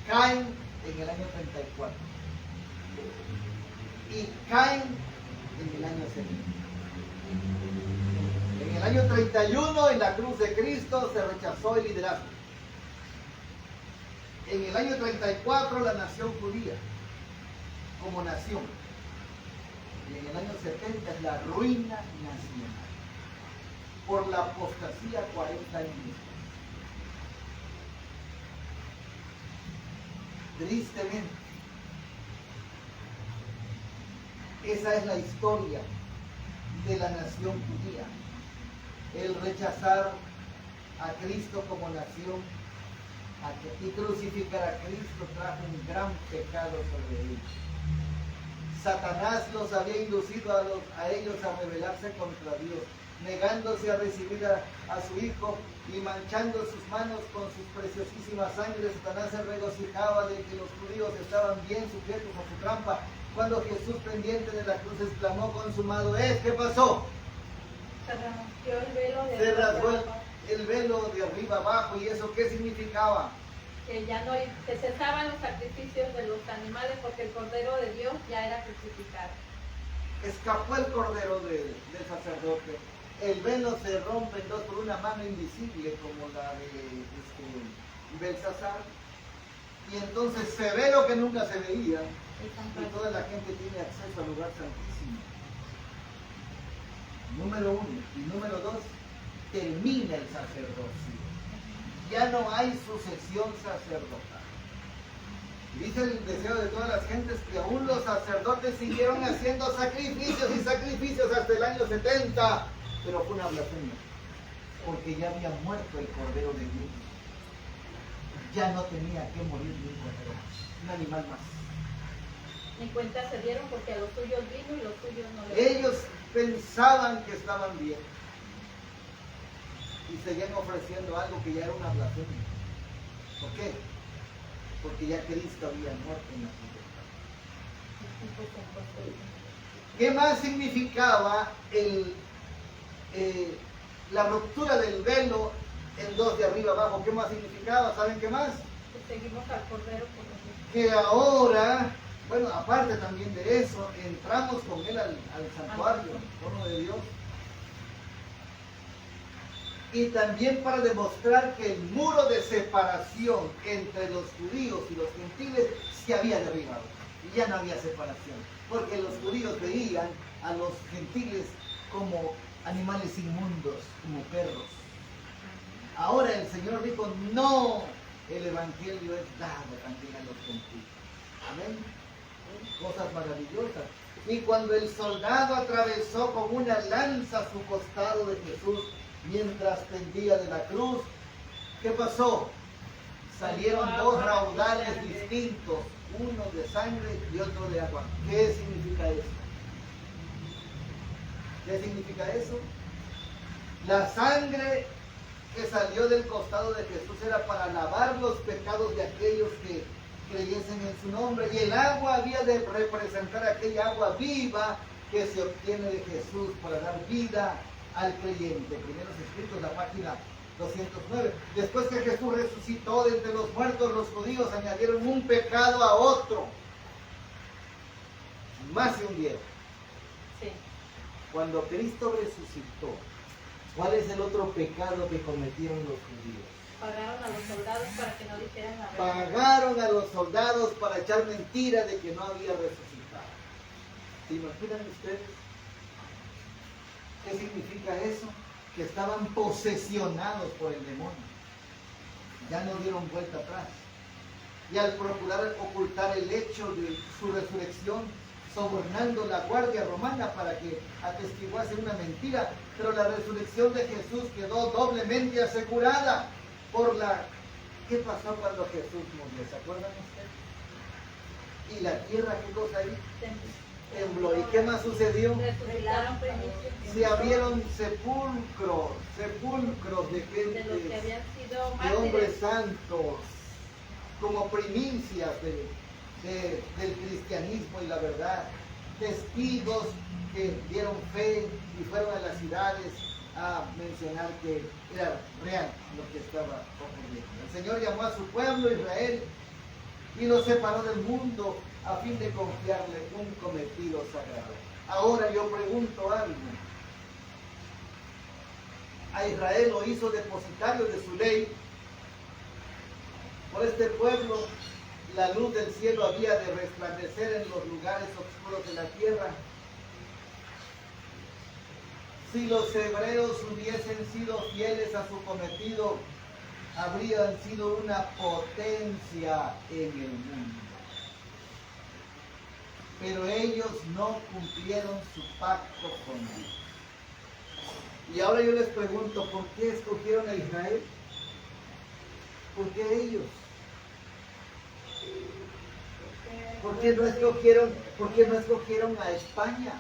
Caen en el año 34. Y caen en el año 70. En el año 31, en la cruz de Cristo, se rechazó el liderazgo. En el año 34, la nación judía, como nación. Y en el año 70 es la ruina nacional. Por la apostasía 40 años después. Tristemente, esa es la historia de la nación judía. El rechazar a Cristo como nación y crucificar a Cristo trajo un gran pecado sobre ellos. Satanás los había inducido a ellos a rebelarse contra Dios, negándose a recibir a su Hijo y manchando sus manos con sus preciosísimas sangres. Satanás se regocijaba de que los judíos estaban bien sujetos a su trampa. Cuando Jesús, pendiente de la cruz, exclamó: consumado es. ¿Qué pasó?
Se rasgó el velo de
Se rasgó el velo de arriba abajo. ¿Y eso qué significaba?
que ya no se cesaban los sacrificios de los animales porque el Cordero de Dios ya era crucificado.
Escapó el cordero del sacerdote. El velo se rompe en dos por una mano invisible como la de Belsasar. Y entonces se ve lo que nunca se veía. Y toda la gente tiene acceso al lugar santísimo. Número 1. Y número 2, termina el sacerdocio. Ya no hay sucesión sacerdotal. Dice el deseo de todas las gentes que aún los sacerdotes siguieron haciendo sacrificios y sacrificios hasta el año 70. Pero fue una blasfemia. Porque ya había muerto el Cordero de Dios. Ya no tenía que morir ni un cordero más, un animal más.
Ni cuenta se dieron porque a los suyos vino y los suyos no le dieron.
Ellos pensaban que estaban bien y seguían ofreciendo algo que ya era una blasfemia. ¿Por qué? Porque ya Cristo había muerto en la cruz. ¿Qué más significaba la ruptura del velo en dos de arriba abajo? ¿Qué más significaba? ¿Saben qué más?
Que seguimos al Cordero por los
Que ahora, bueno, aparte también de eso, entramos con él al santuario, al trono de Dios. Y también para demostrar que el muro de separación entre los judíos y los gentiles se había derribado. Y ya no había separación. Porque los judíos veían a los gentiles como animales inmundos, como perros. Ahora el Señor dijo, no, el Evangelio es dado también a los gentiles. Amén. Cosas maravillosas. Y cuando el soldado atravesó con una lanza su costado de Jesús, mientras pendía de la cruz, ¿qué pasó? Salieron dos raudales distintos, uno de sangre y otro de agua. ¿Qué significa eso? ¿Qué significa eso? La sangre que salió del costado de Jesús era para lavar los pecados de aquellos que creyesen en su nombre, y el agua había de representar aquella agua viva que se obtiene de Jesús para dar vida al creyente. Primeros Escritos, la página 209. Después que Jesús resucitó de entre los muertos, los judíos añadieron un pecado a otro. Más se hundieron.
Sí.
Cuando Cristo resucitó, ¿cuál es el otro pecado que cometieron los judíos?
Pagaron a los soldados para que no dijeran la verdad.
Pagaron a los soldados para echar mentira de que no había resucitado. ¿Se imaginan ustedes? ¿Qué significa eso? Que estaban posesionados por el demonio. Ya no dieron vuelta atrás. Y al procurar ocultar el hecho de su resurrección, sobornando la guardia romana para que atestiguase una mentira, pero la resurrección de Jesús quedó doblemente asegurada por la... ¿Qué pasó cuando Jesús murió? ¿Se acuerdan ustedes? ¿Y la tierra qué cosa ahí? Tembló. ¿Y qué más sucedió?
Resucitaron primicias
Se abrieron sepulcros de
de
gente,
los que habían sido
de hombres
mártires.
santos, como primicias del cristianismo y la verdad, testigos que dieron fe y fueron a las ciudades a mencionar que era real lo que estaba ocurriendo. El Señor llamó a su pueblo Israel y lo separó del mundo a fin de confiarle un cometido sagrado. Ahora yo pregunto algo. A Israel lo hizo depositario de su ley. Por este pueblo la luz del cielo había de resplandecer en los lugares oscuros de la tierra. Si los hebreos hubiesen sido fieles a su cometido, habrían sido una potencia en el mundo. Pero ellos no cumplieron su pacto con Dios. Y ahora yo les pregunto, ¿por qué escogieron a Israel? ¿Por qué ellos? ¿Por qué no escogieron a España?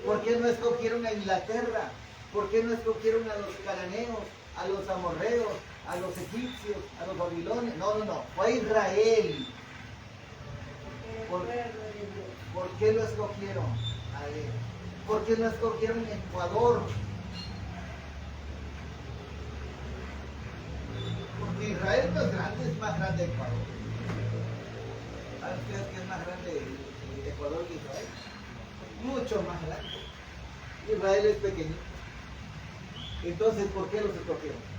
¿Por qué no escogieron a Inglaterra? ¿Por qué no escogieron a los cananeos, a los amorreos, a los egipcios, a los babilonios? No, fue Israel. ¿Por qué lo escogieron a él? ¿Por qué no escogieron a Ecuador? Porque Israel Israel no es grande, es más grande Ecuador. ¿Saben ustedes que es más grande Ecuador que Israel? Mucho más grande. Israel es pequeño. Entonces, ¿por qué los escogieron?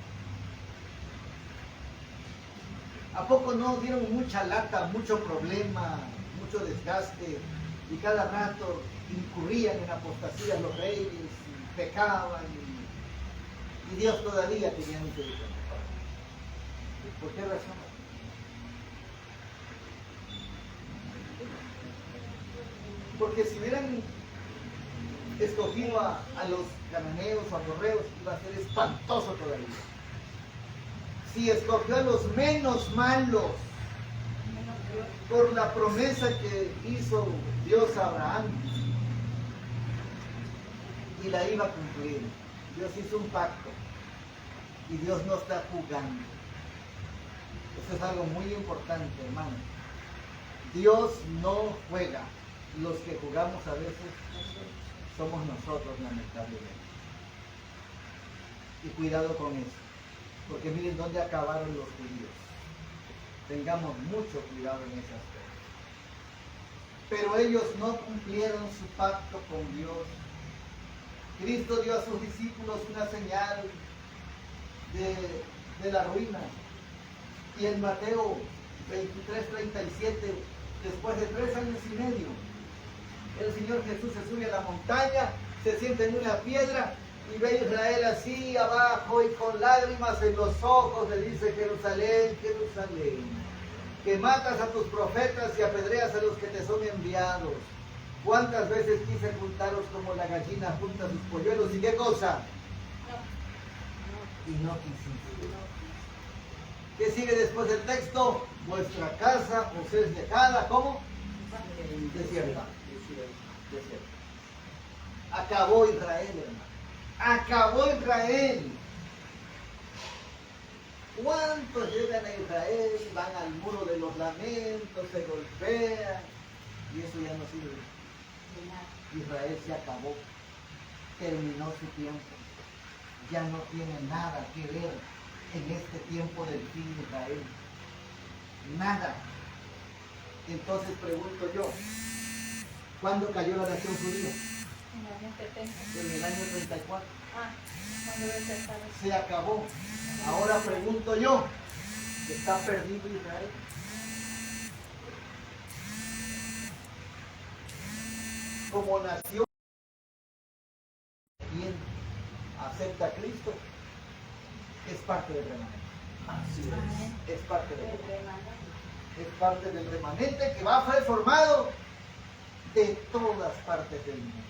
¿A poco no dieron mucha lata, mucho problema, mucho desgaste? Y cada rato incurrían en apostasía los reyes, y pecaban, y Dios todavía tenía misericordia. ¿Por qué razón? Porque si hubieran escogido a los cananeos o amorreos, iba a ser espantoso todavía. Si escogió a los menos malos por la promesa que hizo Dios a Abraham y la iba a cumplir. Dios hizo un pacto y Dios no está jugando. Eso es algo muy importante, hermano. Dios no juega. Los que jugamos a veces somos nosotros, lamentablemente. Y cuidado con eso. Porque miren dónde acabaron los judíos. Tengamos mucho cuidado en esas cosas. Pero ellos no cumplieron su pacto con Dios. Cristo dio a sus discípulos una señal de la ruina. Y en Mateo 23:37, después de 3 años y medio, el Señor Jesús se sube a la montaña, se sienta en una piedra y ve a Israel así abajo y con lágrimas en los ojos le dice: Jerusalén, Jerusalén, que matas a tus profetas y apedreas a los que te son enviados. ¿Cuántas veces quise juntaros como la gallina junta sus polluelos? ¿Y qué cosa? Y no quisiste. ¿Qué sigue después del texto? Vuestra casa os es dejada, ¿cómo? Desierta. Desierta. Acabó Israel, hermano. Acabó Israel. ¿Cuántos llegan a Israel? Van al muro de los lamentos, se golpean y eso ya no sirve. Israel se acabó, terminó su tiempo, ya no tiene nada que ver en este tiempo del fin de Israel, nada. Entonces pregunto yo, ¿cuándo cayó la nación judía?
En el año 70.
En el año 34.
Cuando rechazaron.
Se acabó. Ahora pregunto yo, ¿está perdido Israel? Como nación, ¿quién acepta a Cristo? Es parte del remanente. Así es parte del remanente. Es parte del remanente que va a ser formado de todas partes del mundo.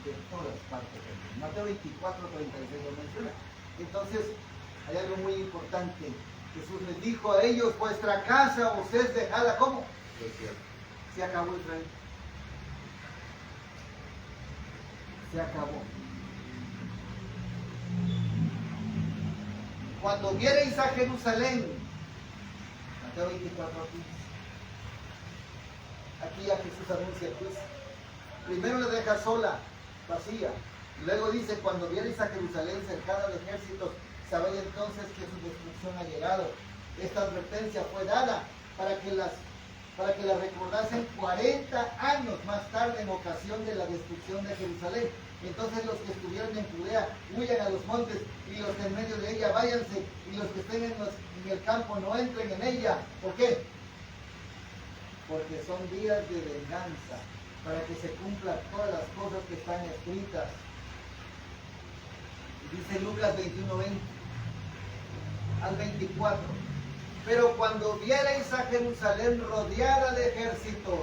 De todas partes del mundo. Mateo 24:36 lo menciona. Entonces, hay algo muy importante. Jesús les dijo a ellos: vuestra casa os es dejada, ¿cómo? Se acabó Israel. Se acabó. Cuando viereis a Jerusalén, Mateo 24:15, aquí ya Jesús anuncia el juicio. Primero la deja sola, vacía. Luego dice: cuando viereis a Jerusalén cercada de ejércitos, sabéis entonces que su destrucción ha llegado. Esta advertencia fue dada para que la recordasen 40 años más tarde en ocasión de la destrucción de Jerusalén. Entonces los que estuvieron en Judea huyan a los montes, y los que en medio de ella váyanse, y los que estén en el campo no entren en ella. ¿Por qué? Porque son días de venganza, para que se cumplan todas las cosas que están escritas. Dice Lucas 21:20 al 24. Pero cuando viereis a Jerusalén rodeada de ejércitos,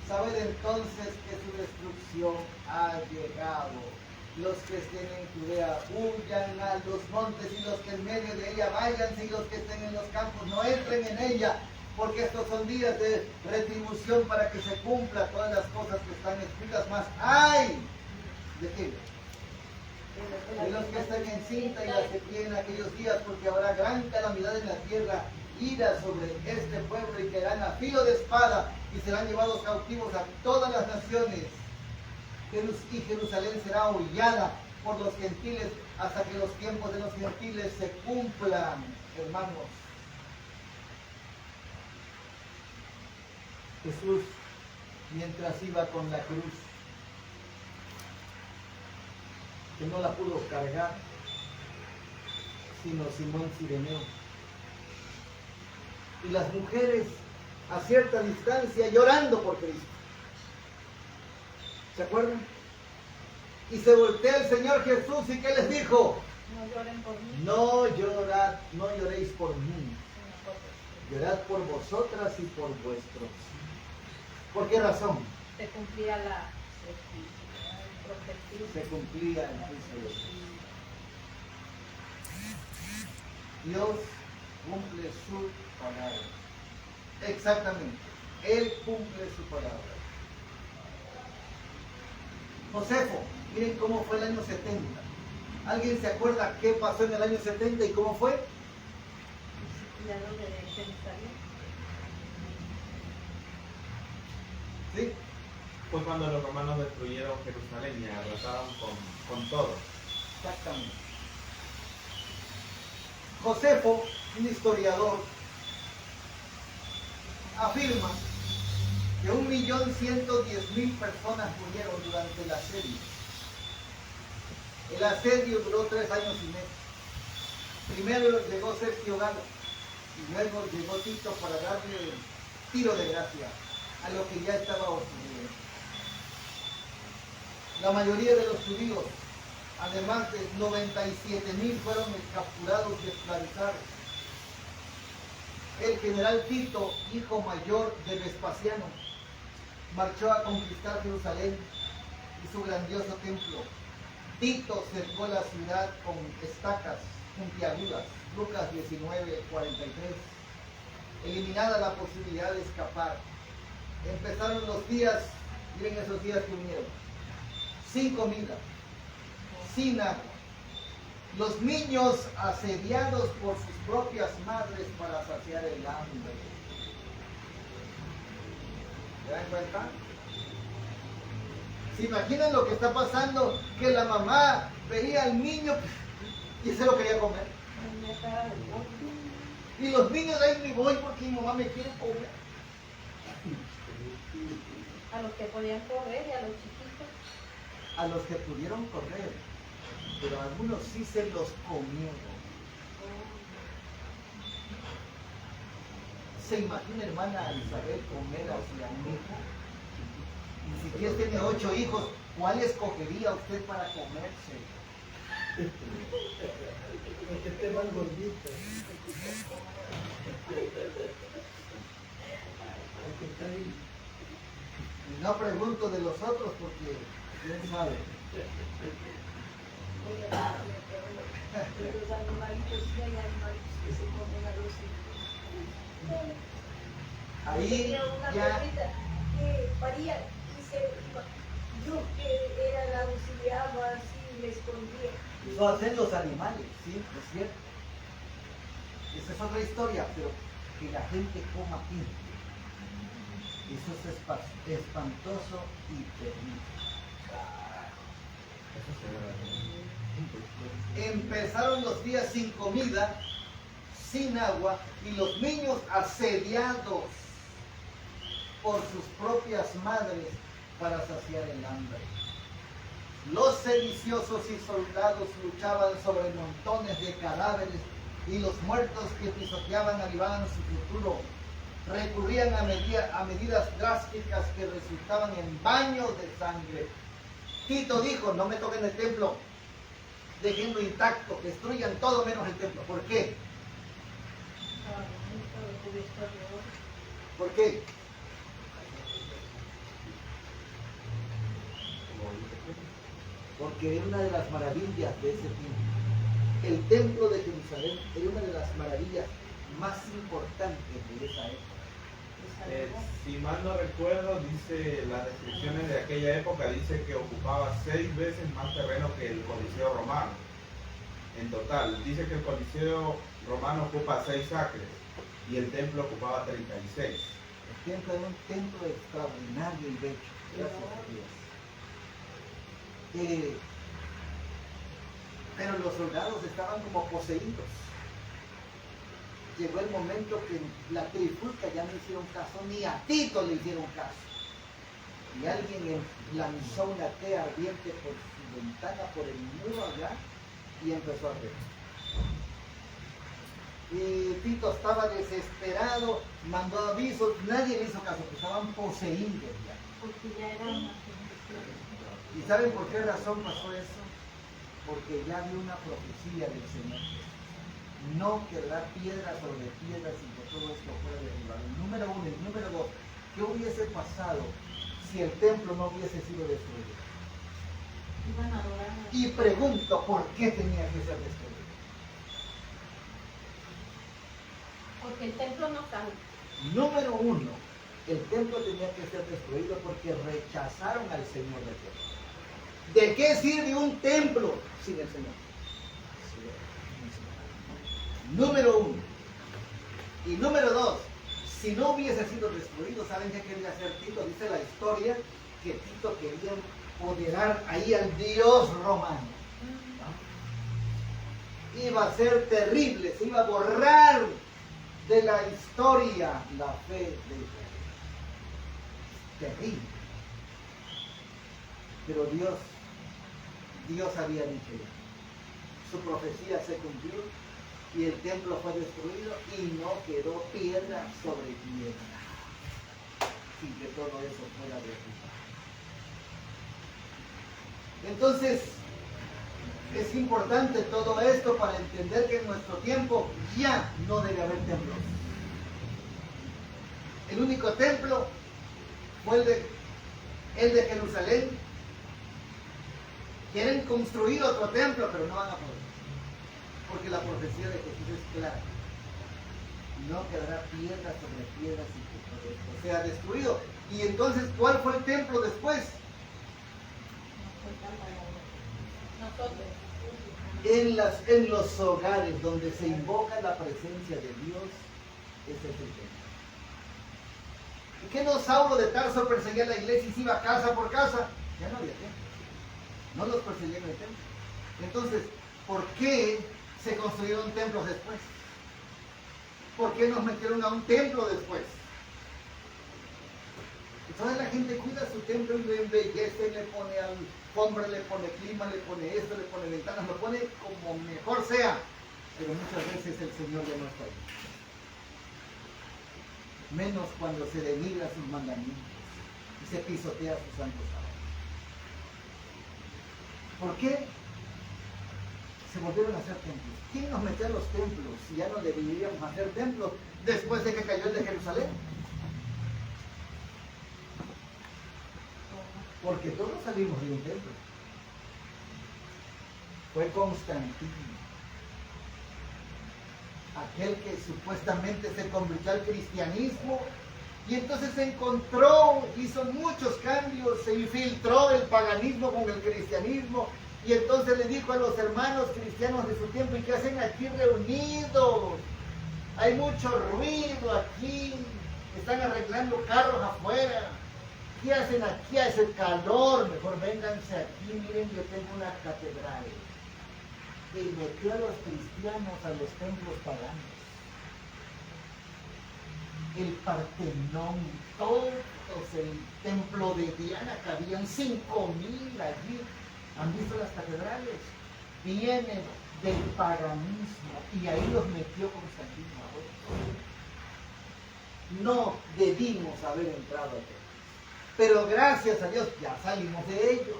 sabed entonces que su destrucción ha llegado. Los que estén en Judea huyan a los montes, y los que en medio de ella váyanse, y los que estén en los campos no entren en ella, porque estos son días de retribución para que se cumplan todas las cosas que están escritas. Más ¡ay! ¿De qué? De los que estén encinta y la sequía en aquellos días, porque habrá gran calamidad en la tierra, ira sobre este pueblo, y caerán a filo de espada, y serán llevados cautivos a todas las naciones. Y Jerusalén será hollada, por los gentiles hasta que los tiempos de los gentiles se cumplan, hermanos. Jesús, mientras iba con la cruz, que no la pudo cargar, sino Simón Cireneo. Y las mujeres a cierta distancia llorando por Cristo. ¿Se acuerdan? Y se voltea el Señor Jesús y ¿qué les dijo?
No lloren por mí.
No lloréis por mí. Llorad por vosotras y por vuestros. ¿Por qué razón?
Se cumplía la profecía.
Se cumplía el juicio de Dios. Dios cumple su palabra. Exactamente. Él cumple su palabra. Josefo, miren cómo fue el año 70. ¿Alguien se acuerda qué pasó en el año 70 y cómo fue?
Ya lo de Jerusalén.
¿Sí?
Fue cuando los romanos destruyeron Jerusalén y arrasaron con todo.
Exactamente. Josefo, un historiador, afirma que 1.110.000 personas murieron durante el asedio. El asedio duró 3 años y medio. Primero llegó Sergio Galo y luego llegó Tito para darle tiro de gracia a lo que ya estaba ocurriendo. La mayoría de los judíos, además de 97.000, fueron capturados y esclavizados. El general Tito, hijo mayor de Vespasiano, marchó a conquistar Jerusalén y su grandioso templo. Tito cercó la ciudad con estacas puntiagudas, Lucas 19:43. Eliminada la posibilidad de escapar, empezaron los días, miren esos días que vinieron, sin comida, sin agua, los niños asediados por sus propias madres para saciar el hambre. ¿Se dan cuenta? ¿Se imaginan lo que está pasando? Que la mamá veía al niño y se lo quería comer. Y los niños ahí ni voy porque mi mamá me quiere comer.
A los que podían correr y a los chiquitos.
A los que pudieron correr, pero algunos sí se los comieron. ¿Se imagina, hermana Isabel, comer hacia un hijo? Y si usted tiene 8 hijos, ¿cuál escogería usted para comerse?
El que esté más gordito. El que está ahí.
Y no pregunto de los otros porque quién sabe.
De los animalitos, sí hay animalitos que se comen a los hijos.
Ahí
Tenía una
ya,
perrita que paría y se iba. Yo que era la auxiliaba así, me escondía.
eso hacen los animales, ¿sí? Es cierto. Esa es otra historia, pero que la gente coma aquí. Eso es espantoso y terrible. Empezaron los días sin comida, sin agua y los niños asediados por sus propias madres para saciar el hambre. Los sediciosos y soldados luchaban sobre montones de cadáveres y los muertos que pisoteaban avivaban su futuro. Recurrían a medidas drásticas que resultaban en baños de sangre. Tito dijo, no me toquen el templo, déjenlo intacto, destruyan todo menos el templo. ¿Por qué? ¿Por qué? Porque era una de las maravillas de ese tiempo. El templo de Jerusalén era una de las maravillas más importantes de esa época.
Si mal no recuerdo, dice las descripciones de aquella época, dice que ocupaba 6 veces más terreno que el Coliseo romano. En total, dice que el Coliseo romano ocupa 6 acres y el templo ocupaba 36.
El templo era un templo extraordinario y bello. Gracias a Dios. Pero los soldados estaban como poseídos. Llegó el momento que la trifulca ya no hicieron caso, ni a Tito le hicieron caso. Y alguien lanzó una tea ardiente por su ventana, por el muro allá, y empezó a arder. Y Tito estaba desesperado, mandó avisos, nadie le hizo caso, porque estaban poseídos ya.
Porque ya era una...
¿Y saben por qué razón pasó eso? Porque ya había una profecía del Señor. No quedará piedra sobre piedra sin que todo esto fuera derribado. El número uno. El número dos, ¿qué hubiese pasado si el templo no hubiese sido destruido?
Iban a adorar.
Y pregunto, ¿por qué tenía que ser destruido?
Porque el templo no sale.
Número uno, el templo tenía que ser destruido porque rechazaron al Señor del templo. ¿De qué sirve un templo sin el Señor? Número uno. Y número dos, si no hubiese sido destruido, ¿saben qué quería hacer Tito? Dice la historia que Tito quería empoderar ahí al Dios romano. Iba a ser terrible, se iba a borrar de la historia la fe de Israel. Terrible. Pero Dios había dicho ya. Su profecía se cumplió y el templo fue destruido y no quedó piedra sobre piedra sin que todo eso fuera derribado. Entonces, es importante todo esto para entender que en nuestro tiempo ya no debe haber templos. El único templo fue el de Jerusalén. Quieren construir otro templo, pero no van a poder. Porque la profecía de Jesús es clara. No quedará piedra sobre piedra sin que todo esto sea destruido. Y entonces, ¿cuál fue el templo después?
Nosotros.
En los hogares donde se invoca la presencia de Dios, ese es el templo. ¿Y qué no Saulo de Tarso perseguía a la iglesia y se iba casa por casa? Ya no había templo. No los perseguían en el templo. Entonces, ¿por qué se construyeron templos después? ¿Por qué nos metieron a un templo después? Entonces la gente cuida su templo y lo embellece, le pone alfombra, le pone clima, le pone esto, le pone ventanas, lo pone como mejor sea. Pero muchas veces el Señor ya no está ahí. Menos cuando se denigra sus mandamientos y se pisotea sus santos sábados. ¿Por qué se volvieron a hacer templos? ¿Quién nos metió a los templos si ya no deberíamos hacer templos después de que cayó el de Jerusalén? Porque todos salimos de un templo. Fue Constantino, aquel que supuestamente se convirtió al cristianismo y entonces se encontró, hizo muchos cambios, se infiltró el paganismo con el cristianismo y entonces le dijo a los hermanos cristianos de su tiempo: ¿y qué hacen aquí reunidos? Hay mucho ruido aquí, están arreglando carros afuera. ¿Qué hacen aquí? Hace calor, mejor vénganse aquí, miren, yo tengo una catedral. Y metió a los cristianos a los templos paganos. El Partenón, todos el templo de Diana, que habían 5,000 allí. ¿Han visto las catedrales? Vienen del paganismo y ahí los metió Constantino. No debimos haber entrado aquí. Pero gracias a Dios ya salimos de ellos.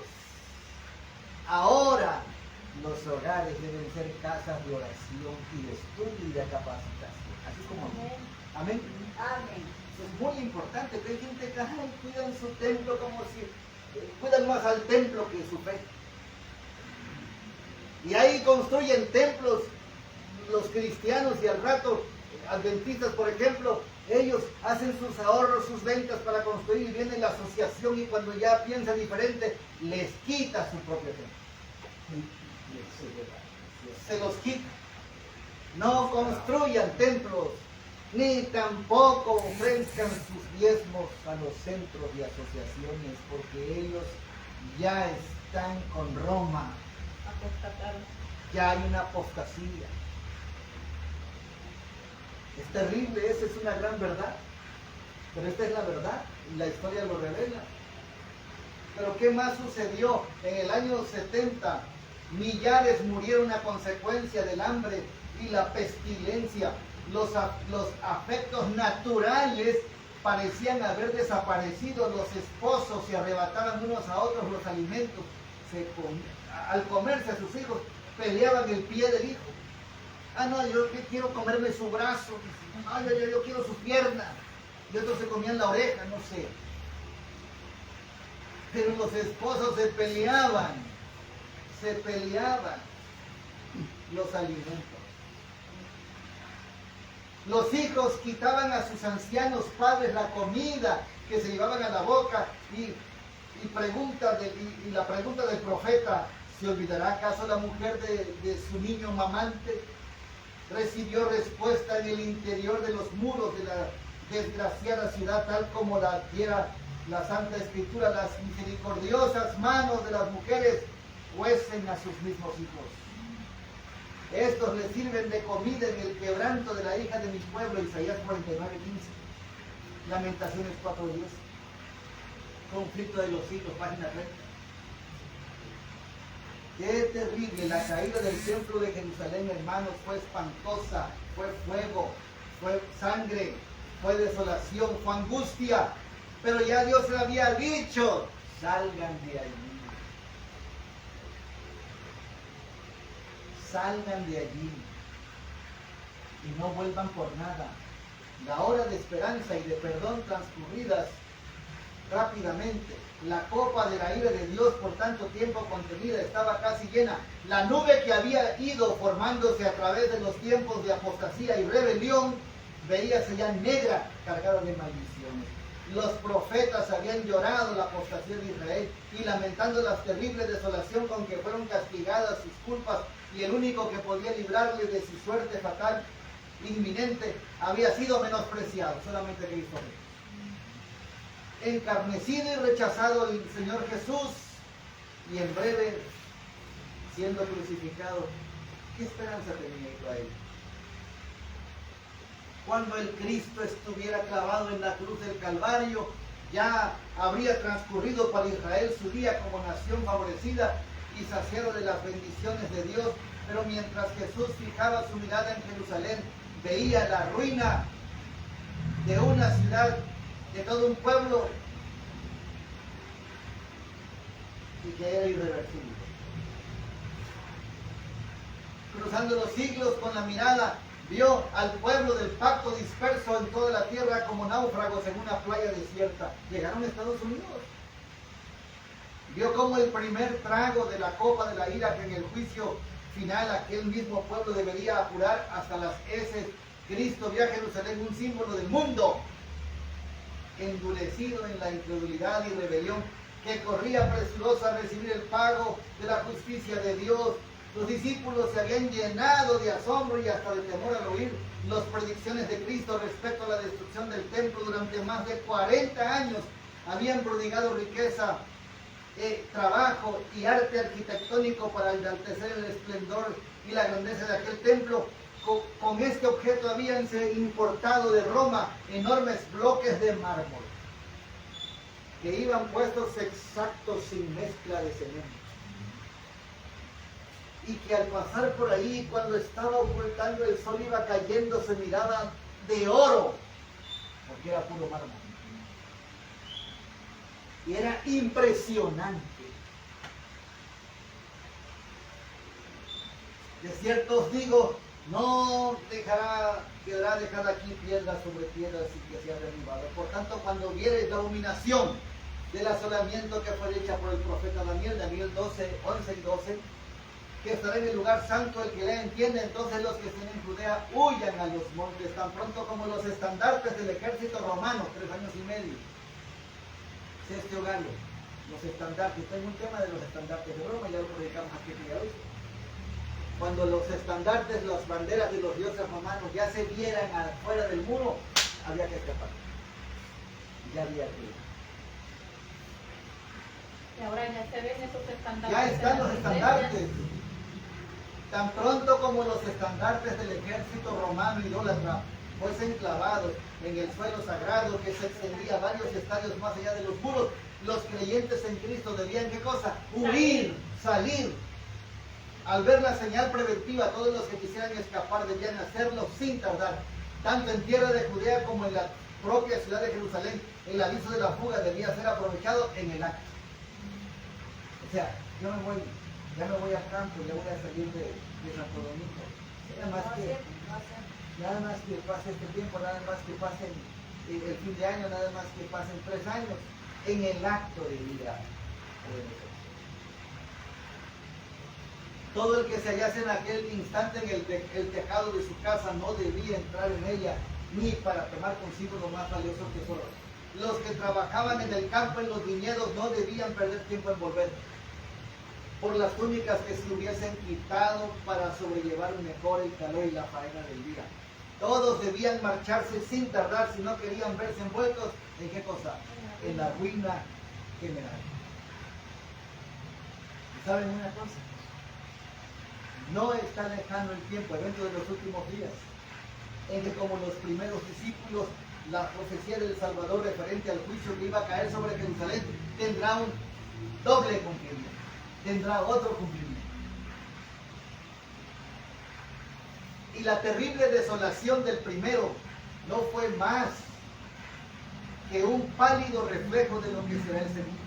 Ahora los hogares deben ser casas de oración y de estudio y de capacitación. Así como amén. Amén.
Amén.
Eso es muy importante, que hay gente que cuidan su templo como si cuidan más al templo que su fe. Y ahí construyen templos los cristianos y al rato adventistas, por ejemplo, ellos hacen sus ahorros, sus ventas para construir y viene la asociación y cuando ya piensa diferente, les quita su propio templo. Se los quita. No construyan templos, ni tampoco ofrezcan sus diezmos a los centros y asociaciones, porque ellos ya están con Roma. ya hay una apostasía. Es terrible, esa es una gran verdad, pero esta es la verdad y la historia lo revela. Pero ¿qué más sucedió? En el año 70, millares murieron a consecuencia del hambre y la pestilencia. Los afectos naturales parecían haber desaparecido. Los esposos se arrebataban unos a otros los alimentos. Al comerse a sus hijos, peleaban el pie del hijo. Ah, no, yo quiero comerme su brazo. Ah, yo quiero su pierna. Y otros se comían la oreja, no sé. Pero los esposos se peleaban los alimentos. Los hijos quitaban a sus ancianos padres la comida que se llevaban a la boca y la pregunta del profeta: ¿se olvidará acaso la mujer de su niño mamante? Recibió respuesta en el interior de los muros de la desgraciada ciudad, tal como la adquiera la Santa Escritura: las misericordiosas manos de las mujeres huesen a sus mismos hijos. Estos les sirven de comida en el quebranto de la hija de mi pueblo. Isaías 49:15. Lamentaciones 4:10. Conflicto de los hijos, página 30. Qué terrible, la caída del templo de Jerusalén, hermanos, fue espantosa, fue fuego, fue sangre, fue desolación, fue angustia. Pero ya Dios le había dicho: salgan de allí. Salgan de allí y no vuelvan por nada. La hora de esperanza y de perdón transcurridas rápidamente. La copa de la ira de Dios por tanto tiempo contenida estaba casi llena. La nube que había ido formándose a través de los tiempos de apostasía y rebelión veíase ya negra, cargada de maldiciones. Los profetas habían llorado la apostasía de Israel y lamentando la terrible desolación con que fueron castigadas sus culpas, y el único que podía librarle de su suerte fatal inminente había sido menospreciado, solamente Cristo. Encarnecido y rechazado el Señor Jesús, y en breve siendo crucificado. ¿Qué esperanza tenía Israel? Cuando el Cristo estuviera clavado en la cruz del Calvario, ya habría transcurrido para Israel su día como nación favorecida y saciado de las bendiciones de Dios. Pero mientras Jesús fijaba su mirada en Jerusalén, veía la ruina de una ciudad, de todo un pueblo, y que era irreversible. Cruzando los siglos con la mirada, vio al pueblo del pacto disperso en toda la tierra como náufragos en una playa desierta. Llegaron a Estados Unidos. Vio como el primer trago de la copa de la ira que en el juicio final aquel mismo pueblo debería apurar hasta las heces. Cristo vio a Jerusalén, un símbolo del mundo, endurecido en la incredulidad y rebelión, que corría presuroso a recibir el pago de la justicia de Dios. Los discípulos se habían llenado de asombro y hasta de temor al oír las predicciones de Cristo respecto a la destrucción del templo. Durante más de 40 años habían prodigado riqueza, trabajo y arte arquitectónico para enaltecer el esplendor y la grandeza de aquel templo. Con este objeto habían importado de Roma enormes bloques de mármol que iban puestos exactos sin mezcla de cemento, y que al pasar por ahí, cuando estaba ocultando el sol, iba cayendo, se miraba de oro, porque era puro mármol. Y era impresionante. De cierto os digo, no quedará dejada aquí piedra sobre piedra sin que sea derribada. Por tanto, cuando viereis la abominación del asolamiento que fue hecha por el profeta Daniel, Daniel 12, 11 y 12, que estará en el lugar santo, el que la entiende, entonces los que estén en Judea huyan a los montes, tan pronto como los estandartes del ejército romano, 3 años y medio. Sexto Gallo, los estandartes, tengo un tema de los estandartes de Roma, ya lo predicamos aquí hoy. Cuando los estandartes, las banderas de los dioses romanos ya se vieran afuera del muro, había que escapar. Ya había que...
Y ahora ya se ven esos estandartes.
Ya están los estandartes. Tan pronto como los estandartes del ejército romano idólatra fuesen clavados en el suelo sagrado que se extendía varios estadios más allá de los muros, los creyentes en Cristo debían, ¿qué cosa? Huir, salir. Al ver la señal preventiva, todos los que quisieran escapar debían hacerlo sin tardar. Tanto en tierra de Judea como en la propia ciudad de Jerusalén, el aviso de la fuga debía ser aprovechado en el acto. O sea, ya me voy al campo, ya voy a salir de Santo Domingo. Nada más que pase este tiempo, nada más que pase el fin de año, nada más que pasen 3 años, en el acto de vida. Todo el que se hallase en aquel instante en el tejado de su casa no debía entrar en ella, ni para tomar consigo lo más valioso tesoro. Los que trabajaban en el campo, en los viñedos, no debían perder tiempo en volver por las túnicas que se hubiesen quitado para sobrellevar mejor el calor y la faena del día. Todos debían marcharse sin tardar si no querían verse envueltos en qué cosa, en la ruina general. ¿Saben una cosa? No está lejano el tiempo, evento de los últimos días, en que como los primeros discípulos, la profecía del Salvador referente al juicio que iba a caer sobre Jerusalén tendrá un doble cumplimiento, tendrá otro cumplimiento. Y la terrible desolación del primero no fue más que un pálido reflejo de lo que será el segundo.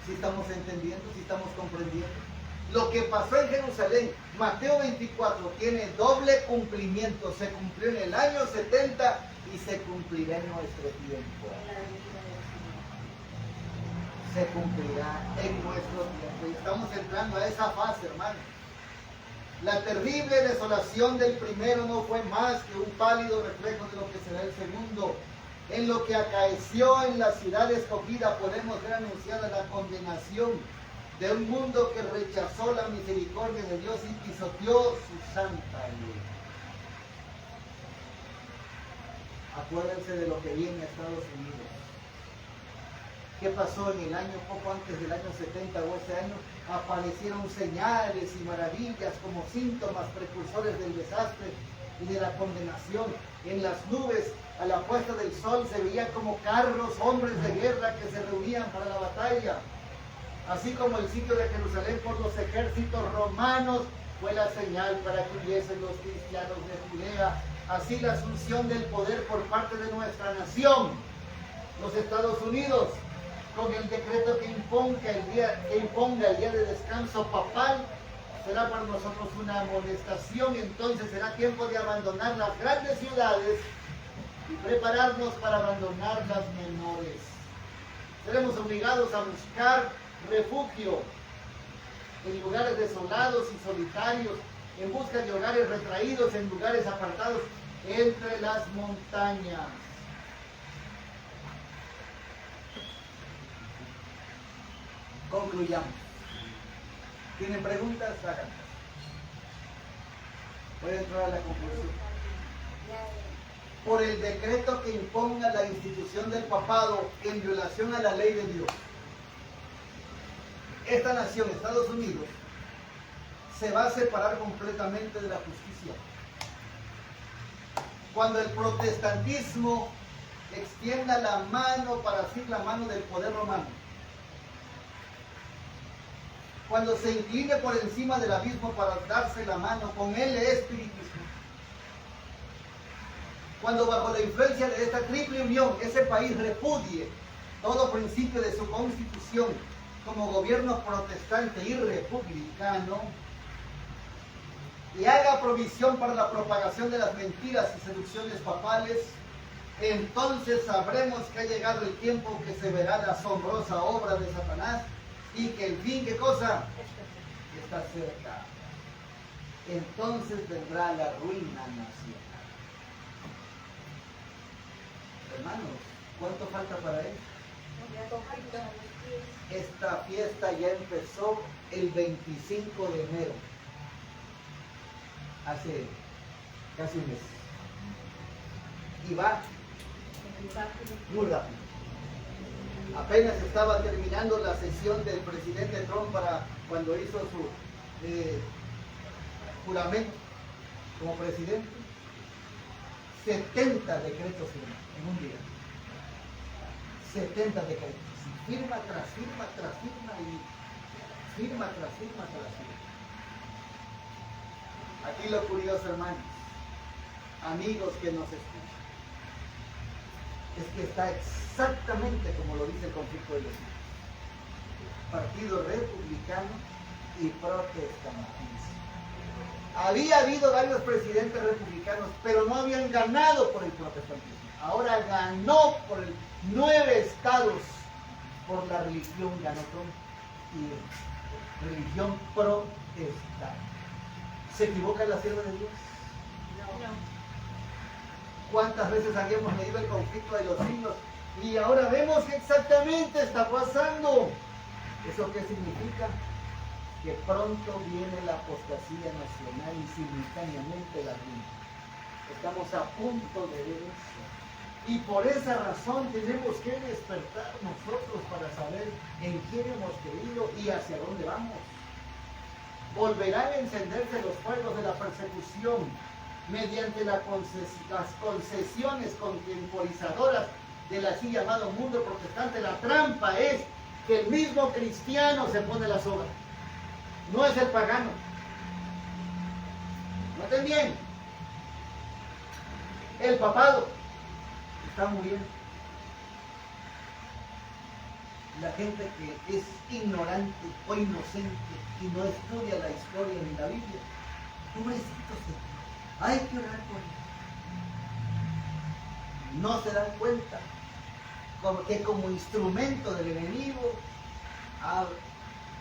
¿Sí estamos entendiendo? ¿Sí estamos comprendiendo? Lo que pasó en Jerusalén, Mateo 24, tiene doble cumplimiento. Se cumplió en el año 70 y se cumplirá en nuestro tiempo. Se cumplirá en nuestro tiempo. Y estamos entrando a esa fase, hermano. La terrible desolación del primero no fue más que un pálido reflejo de lo que será el segundo. En lo que acaeció en la ciudad escogida podemos ver anunciada la condenación de un mundo que rechazó la misericordia de Dios y pisoteó su santa ley. Acuérdense de lo que viene a Estados Unidos. ¿Qué pasó en el año, poco antes del año 70 o ese año? Aparecieron señales y maravillas como síntomas precursores del desastre y de la condenación. En las nubes, a la puesta del sol, se veían como carros, hombres de guerra que se reunían para la batalla. Así como el sitio de Jerusalén por los ejércitos romanos fue la señal para que hubiesen los cristianos de Judea. Así la asunción del poder por parte de nuestra nación, los Estados Unidos, con el decreto que imponga el día de descanso papal, será para nosotros una amonestación. Entonces será tiempo de abandonar las grandes ciudades y prepararnos para abandonar las menores. Seremos obligados a buscar refugio en lugares desolados y solitarios, en busca de hogares retraídos, en lugares apartados entre las montañas. Concluyamos. ¿Tienen preguntas? Háganlas. Voy a entrar a la conclusión. Por el decreto que imponga la institución del papado en violación a la ley de Dios, esta nación, Estados Unidos, se va a separar completamente de la justicia. Cuando el protestantismo extienda la mano para asir la mano del poder romano, cuando se incline por encima del abismo para darse la mano con el espiritismo, cuando bajo la influencia de esta triple unión ese país repudie todo principio de su constitución como gobierno protestante y republicano y haga provisión para la propagación de las mentiras y seducciones papales, entonces sabremos que ha llegado el tiempo que se verá la asombrosa obra de Satanás y que el fin, ¿qué cosa? Está cerca. Entonces vendrá la ruina nacional. Hermanos, ¿cuánto falta para eso? Esta fiesta ya empezó el 25 de enero, hace casi un mes, y va muy rápido. Apenas estaba terminando la sesión del presidente Trump para cuando hizo juramento como presidente, 70 decretos en un día. 70 decretos. Firma tras firma tras firma y firma tras firma tras firma. Aquí lo curioso, hermanos, amigos que nos escuchan, es que está exactamente como lo dice el conflicto de los hijos. Partido republicano y protestantismo. Había habido varios presidentes republicanos, pero no habían ganado por el protestantismo. Ahora ganó por 9 estados por la religión, ganó Trump, y religión protestante. ¿Se equivoca la sierva de Dios? ¿Cuántas veces habíamos leído el conflicto de los siglos? Y ahora vemos que exactamente está pasando. ¿Eso qué significa? Que pronto viene la apostasía nacional y simultáneamente la ruina. Estamos a punto de ver eso. Y por esa razón tenemos que despertar nosotros para saber en quién hemos creído y hacia dónde vamos. Volverán a encenderse los fuegos de la persecución mediante las concesiones contemporizadoras del así llamado mundo protestante. La trampa es que el mismo cristiano se pone la soga, no es el pagano. Noten bien, el papado está muriendo. La gente que es ignorante o inocente y no estudia la historia ni la Biblia, pobrecitos, hay que orar por ellos. No se dan cuenta que como instrumento del enemigo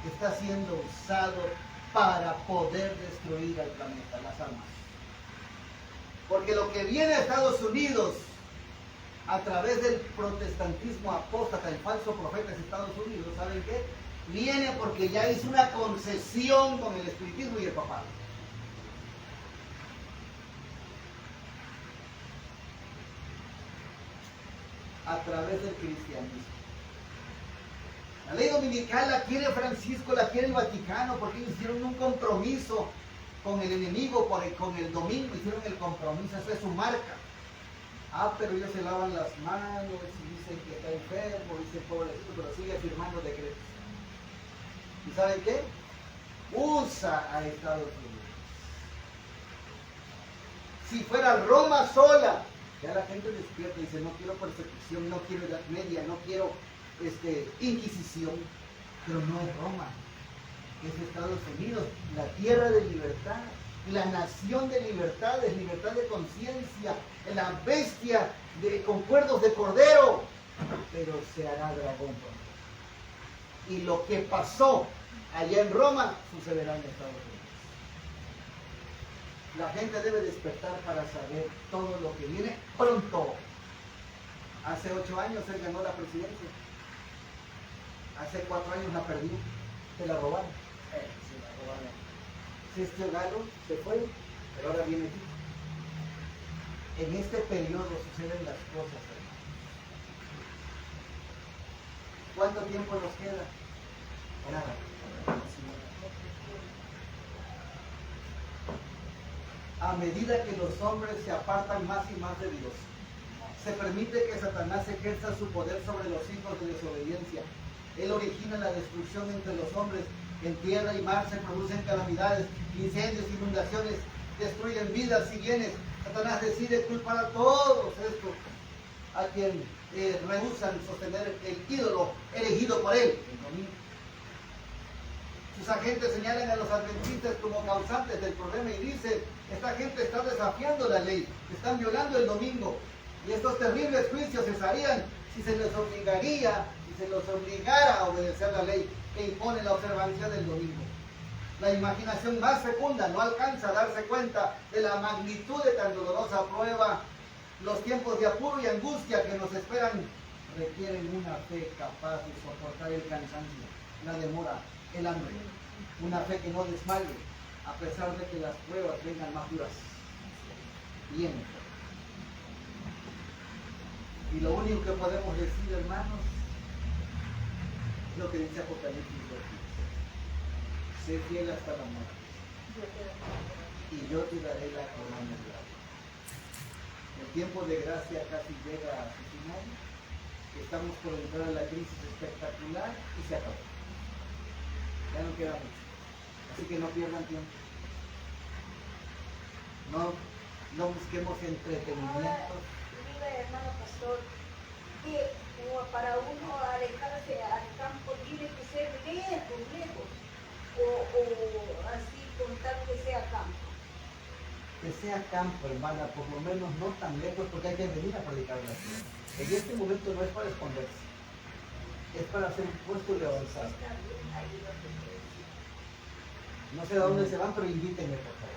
está siendo usado para poder destruir al planeta, las almas. Porque lo que viene a Estados Unidos a través del protestantismo apóstata, el falso profeta de Estados Unidos, ¿saben qué? Viene porque ya hizo una concesión con el espiritismo y el papado. A través del cristianismo. La ley dominical la quiere Francisco, la quiere el Vaticano, porque ellos hicieron un compromiso con el enemigo, con el domingo, hicieron el compromiso, esa es su marca. Pero ellos se lavan las manos y dicen que está enfermo, dicen pobrecito, pero sigue firmando decretos. ¿Y saben qué? Usa a Estados Unidos. Si fuera Roma sola, ya la gente despierta y dice, no quiero persecución, no quiero Edad Media, no quiero Inquisición, pero no es Roma, es Estados Unidos, la tierra de libertad, la nación de libertades, libertad de conciencia, la bestia con cuernos de cordero, pero se hará dragón. Y lo que pasó allá en Roma sucederá en Estados Unidos. La gente debe despertar para saber todo lo que viene pronto. Hace 8 años él ganó la presidencia. Hace 4 años la perdió. Se la robaron. Se la robaron. Este galo se fue, pero ahora viene aquí. En este periodo suceden las cosas, hermanos. ¿Cuánto tiempo nos queda? Nada. A medida que los hombres se apartan más y más de Dios, se permite que Satanás ejerza su poder sobre los hijos de desobediencia. Él origina la destrucción entre los hombres. En tierra y mar se producen calamidades, incendios, inundaciones, destruyen vidas y bienes. Satanás decide culpar a todos estos, a quien rehúsan sostener el ídolo elegido por él. Sus agentes señalan a los adventistas como causantes del problema y dicen, esta gente está desafiando la ley, están violando el domingo, y estos terribles juicios se harían si se les obligara a obedecer la ley que impone la observancia del domingo. La imaginación más fecunda no alcanza a darse cuenta de la magnitud de tan dolorosa prueba. Los tiempos de apuro y angustia que nos esperan requieren una fe capaz de soportar el cansancio, la demora, el hambre. Una fe que no desmaye, a pesar de que las pruebas vengan más duras. Bien. Y lo único que podemos decir, hermanos, es lo que dice Apocalipsis 2. Sé fiel hasta la muerte. yo te daré la corona de la vida. El tiempo de gracia casi llega a su final. Estamos por entrar a la crisis espectacular y se acabó. Ya no queda mucho. Así que no pierdan tiempo. No busquemos
Ahora,
entretenimiento.
diga hermano pastor, que como para uno alejarse al campo tiene que ser lejos, o así con tal que sea campo.
Que sea campo, hermana, por lo menos no tan lejos, porque hay que venir a predicar la ciudad. En este momento no es para esconderse, es para hacer un puesto de avanzada.
Está bien, ahí lo que quiero decir.
No sé a dónde se van, pero invítenme, por favor.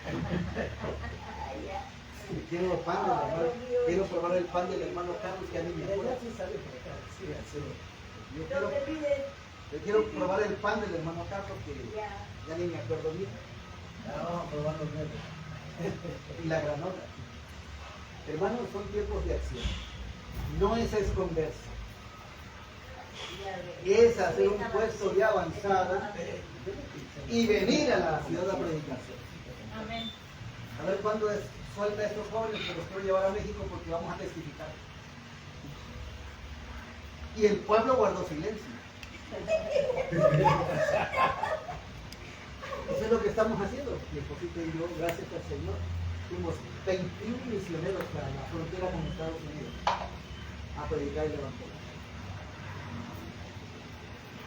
Ay, ya.
Quiero pan del hermano, quiero probar el pan del hermano Carlos, que a mí me
Ya
acuerda.
se sabe por acá. Sí, sí.
No te olvides,
Yo quiero probar el pan del hermano Carlos, que
ya.
ya ni me acuerdo bien,
Vamos a probar los nuevos.
y la granola. Hermanos, son tiempos de acción. No es esconderse, es hacer un puesto de avanzada y venir a la ciudad a predicación.
Amén.
A ver cuándo suelta a estos jóvenes que los quiero llevar a México porque vamos a testificar. Y el pueblo guardó silencio. Eso es lo que estamos haciendo. Mi esposita y yo, gracias al Señor, fuimos 21 misioneros para la frontera con Estados Unidos a predicar el Evangelio.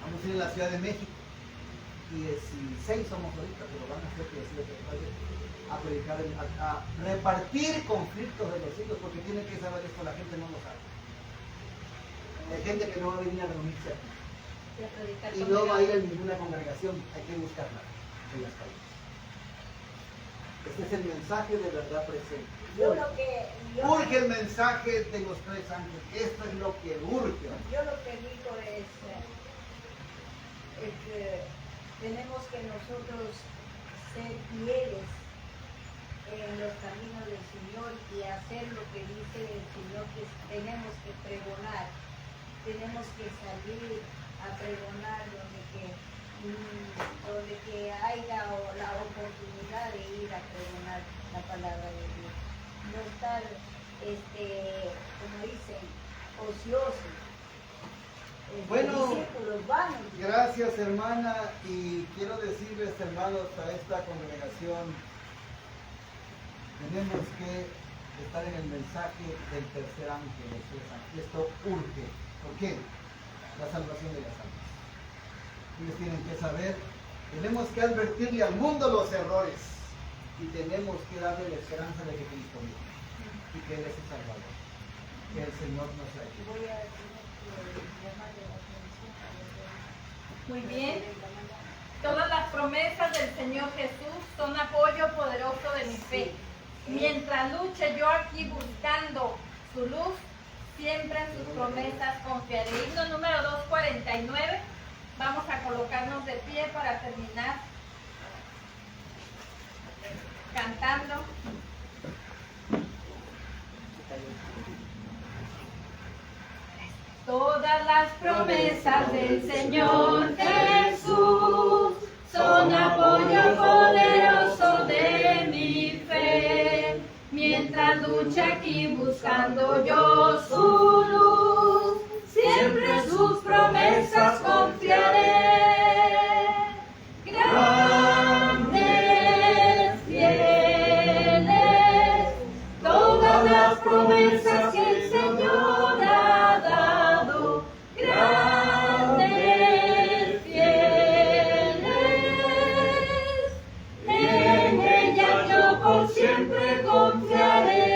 Vamos a ir a la Ciudad de México. 16 somos ahorita, pero van a ser 17 a predicar, a repartir conflictos de los hijos, porque tienen que saber esto, la gente no lo sabe. Hay gente que no va a venir a reunirse aquí y no va a ir a ninguna congregación, hay que buscarla en las calles. Este es el mensaje de verdad presente. Urge el mensaje de los 3 ángeles, esto es lo que urge.
Yo lo que digo es que tenemos que nosotros ser fieles en los caminos del Señor y hacer lo que dice el Señor que tenemos que pregonar. Tenemos que salir a pregonar donde que haya la oportunidad de ir a pregonar la palabra de Dios. No estar, como dicen, ociosos.
Bueno,
Discípulos vanos.
gracias hermana, y quiero decirles hermanos a esta congregación, tenemos que estar en el mensaje del tercer ángel, de los 3 ángeles. Esto urge. ¿Por qué? La salvación de las almas. Ustedes tienen que saber, tenemos que advertirle al mundo los errores y tenemos que darle la esperanza de que Cristo vive y que Él es el Salvador, que el Señor nos ayude.
Voy a tener que llamarle la atención a los
Muy bien. Todas las promesas del Señor Jesús son apoyo poderoso de mi fe. Mientras luche yo aquí buscando su luz, siempre en sus promesas confiaré. Himno número 249. Vamos a colocarnos de pie para terminar cantando. Todas las promesas del Señor Jesús son apoyo poderoso de mi fe. Mientras luche aquí buscando yo su luz, siempre en sus promesas confiaré. Grandes, fieles, todas las promesas que el Señor ha dado. Grandes, fieles, en ella yo por siempre confiaré.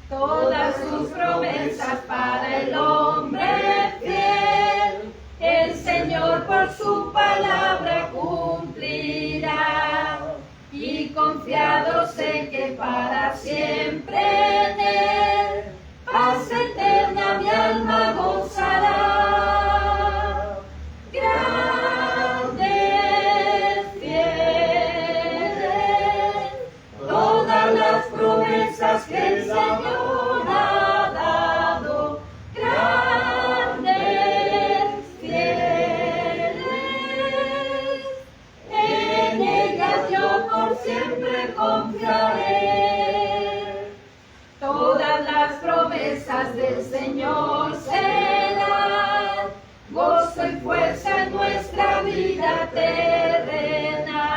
Todas sus promesas para el hombre fiel, el Señor por su palabra cumplirá. Y confiado sé que para siempre en Él, paz eterna mi alma gozará. Grandes, fieles, todas las promesas que el Señor ha dado. Grandes, fieles, en ellas yo terrenal.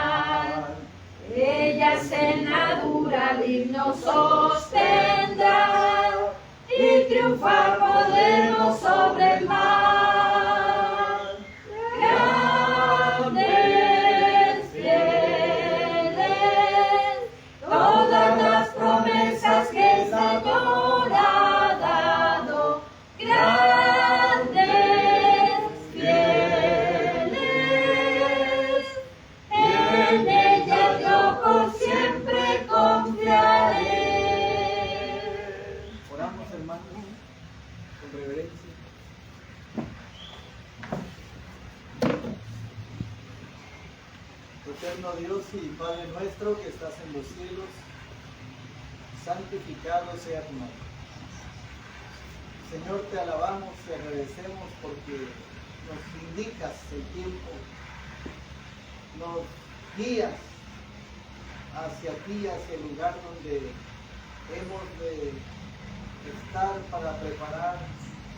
Ellas en la dura lid nos sostendrán y triunfar podremos sobre el mal. Grandes, fieles, todas las promesas que el Señor ha dado. Grandes, fieles, en ella yo por siempre confiaré.
Oramos, hermanos, con reverencia. Eterno Dios y Padre nuestro que estás en los cielos, santificado sea tu nombre. Señor, te alabamos, te agradecemos porque nos indicas el tiempo, nos guías hacia ti, hacia el lugar donde hemos de estar para preparar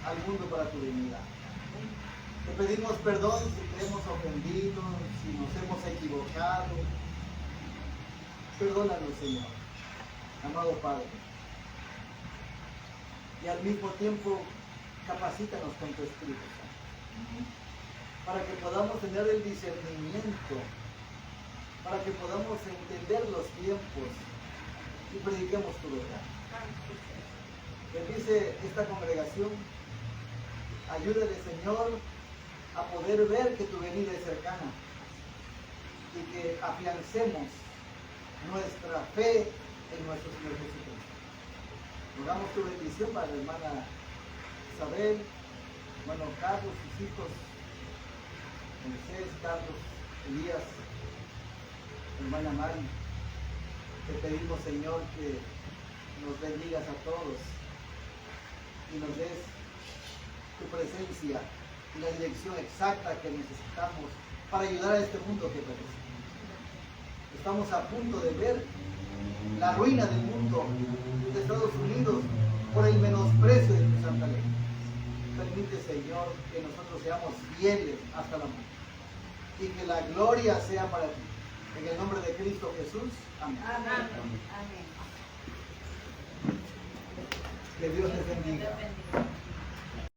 al mundo para tu venida. Te pedimos perdón si te hemos ofendido, si nos hemos equivocado. Perdónanos, Señor, amado Padre. Y al mismo tiempo, capacítanos con tu Espíritu Santo, para que podamos tener el discernimiento, para que podamos entender los tiempos y prediquemos tu verdad. Bendice esta congregación, ayúdale, Señor, a poder ver que tu venida es cercana y que afiancemos nuestra fe en nuestro Señor Jesucristo. Rogamos tu bendición para la hermana Isabel, hermano Carlos, sus hijos, Moisés, Carlos, Elías, hermana Mari. Te pedimos, Señor, que nos bendigas a todos y nos des tu presencia y la dirección exacta que necesitamos para ayudar a este mundo que perece. Estamos a punto de ver la ruina del mundo de Estados Unidos por el menosprecio de tu santa ley. Permite, Señor, que nosotros seamos fieles hasta la muerte y que la gloria sea para ti. En el nombre de Cristo Jesús. Amén.
Amén.
Que Dios les bendiga.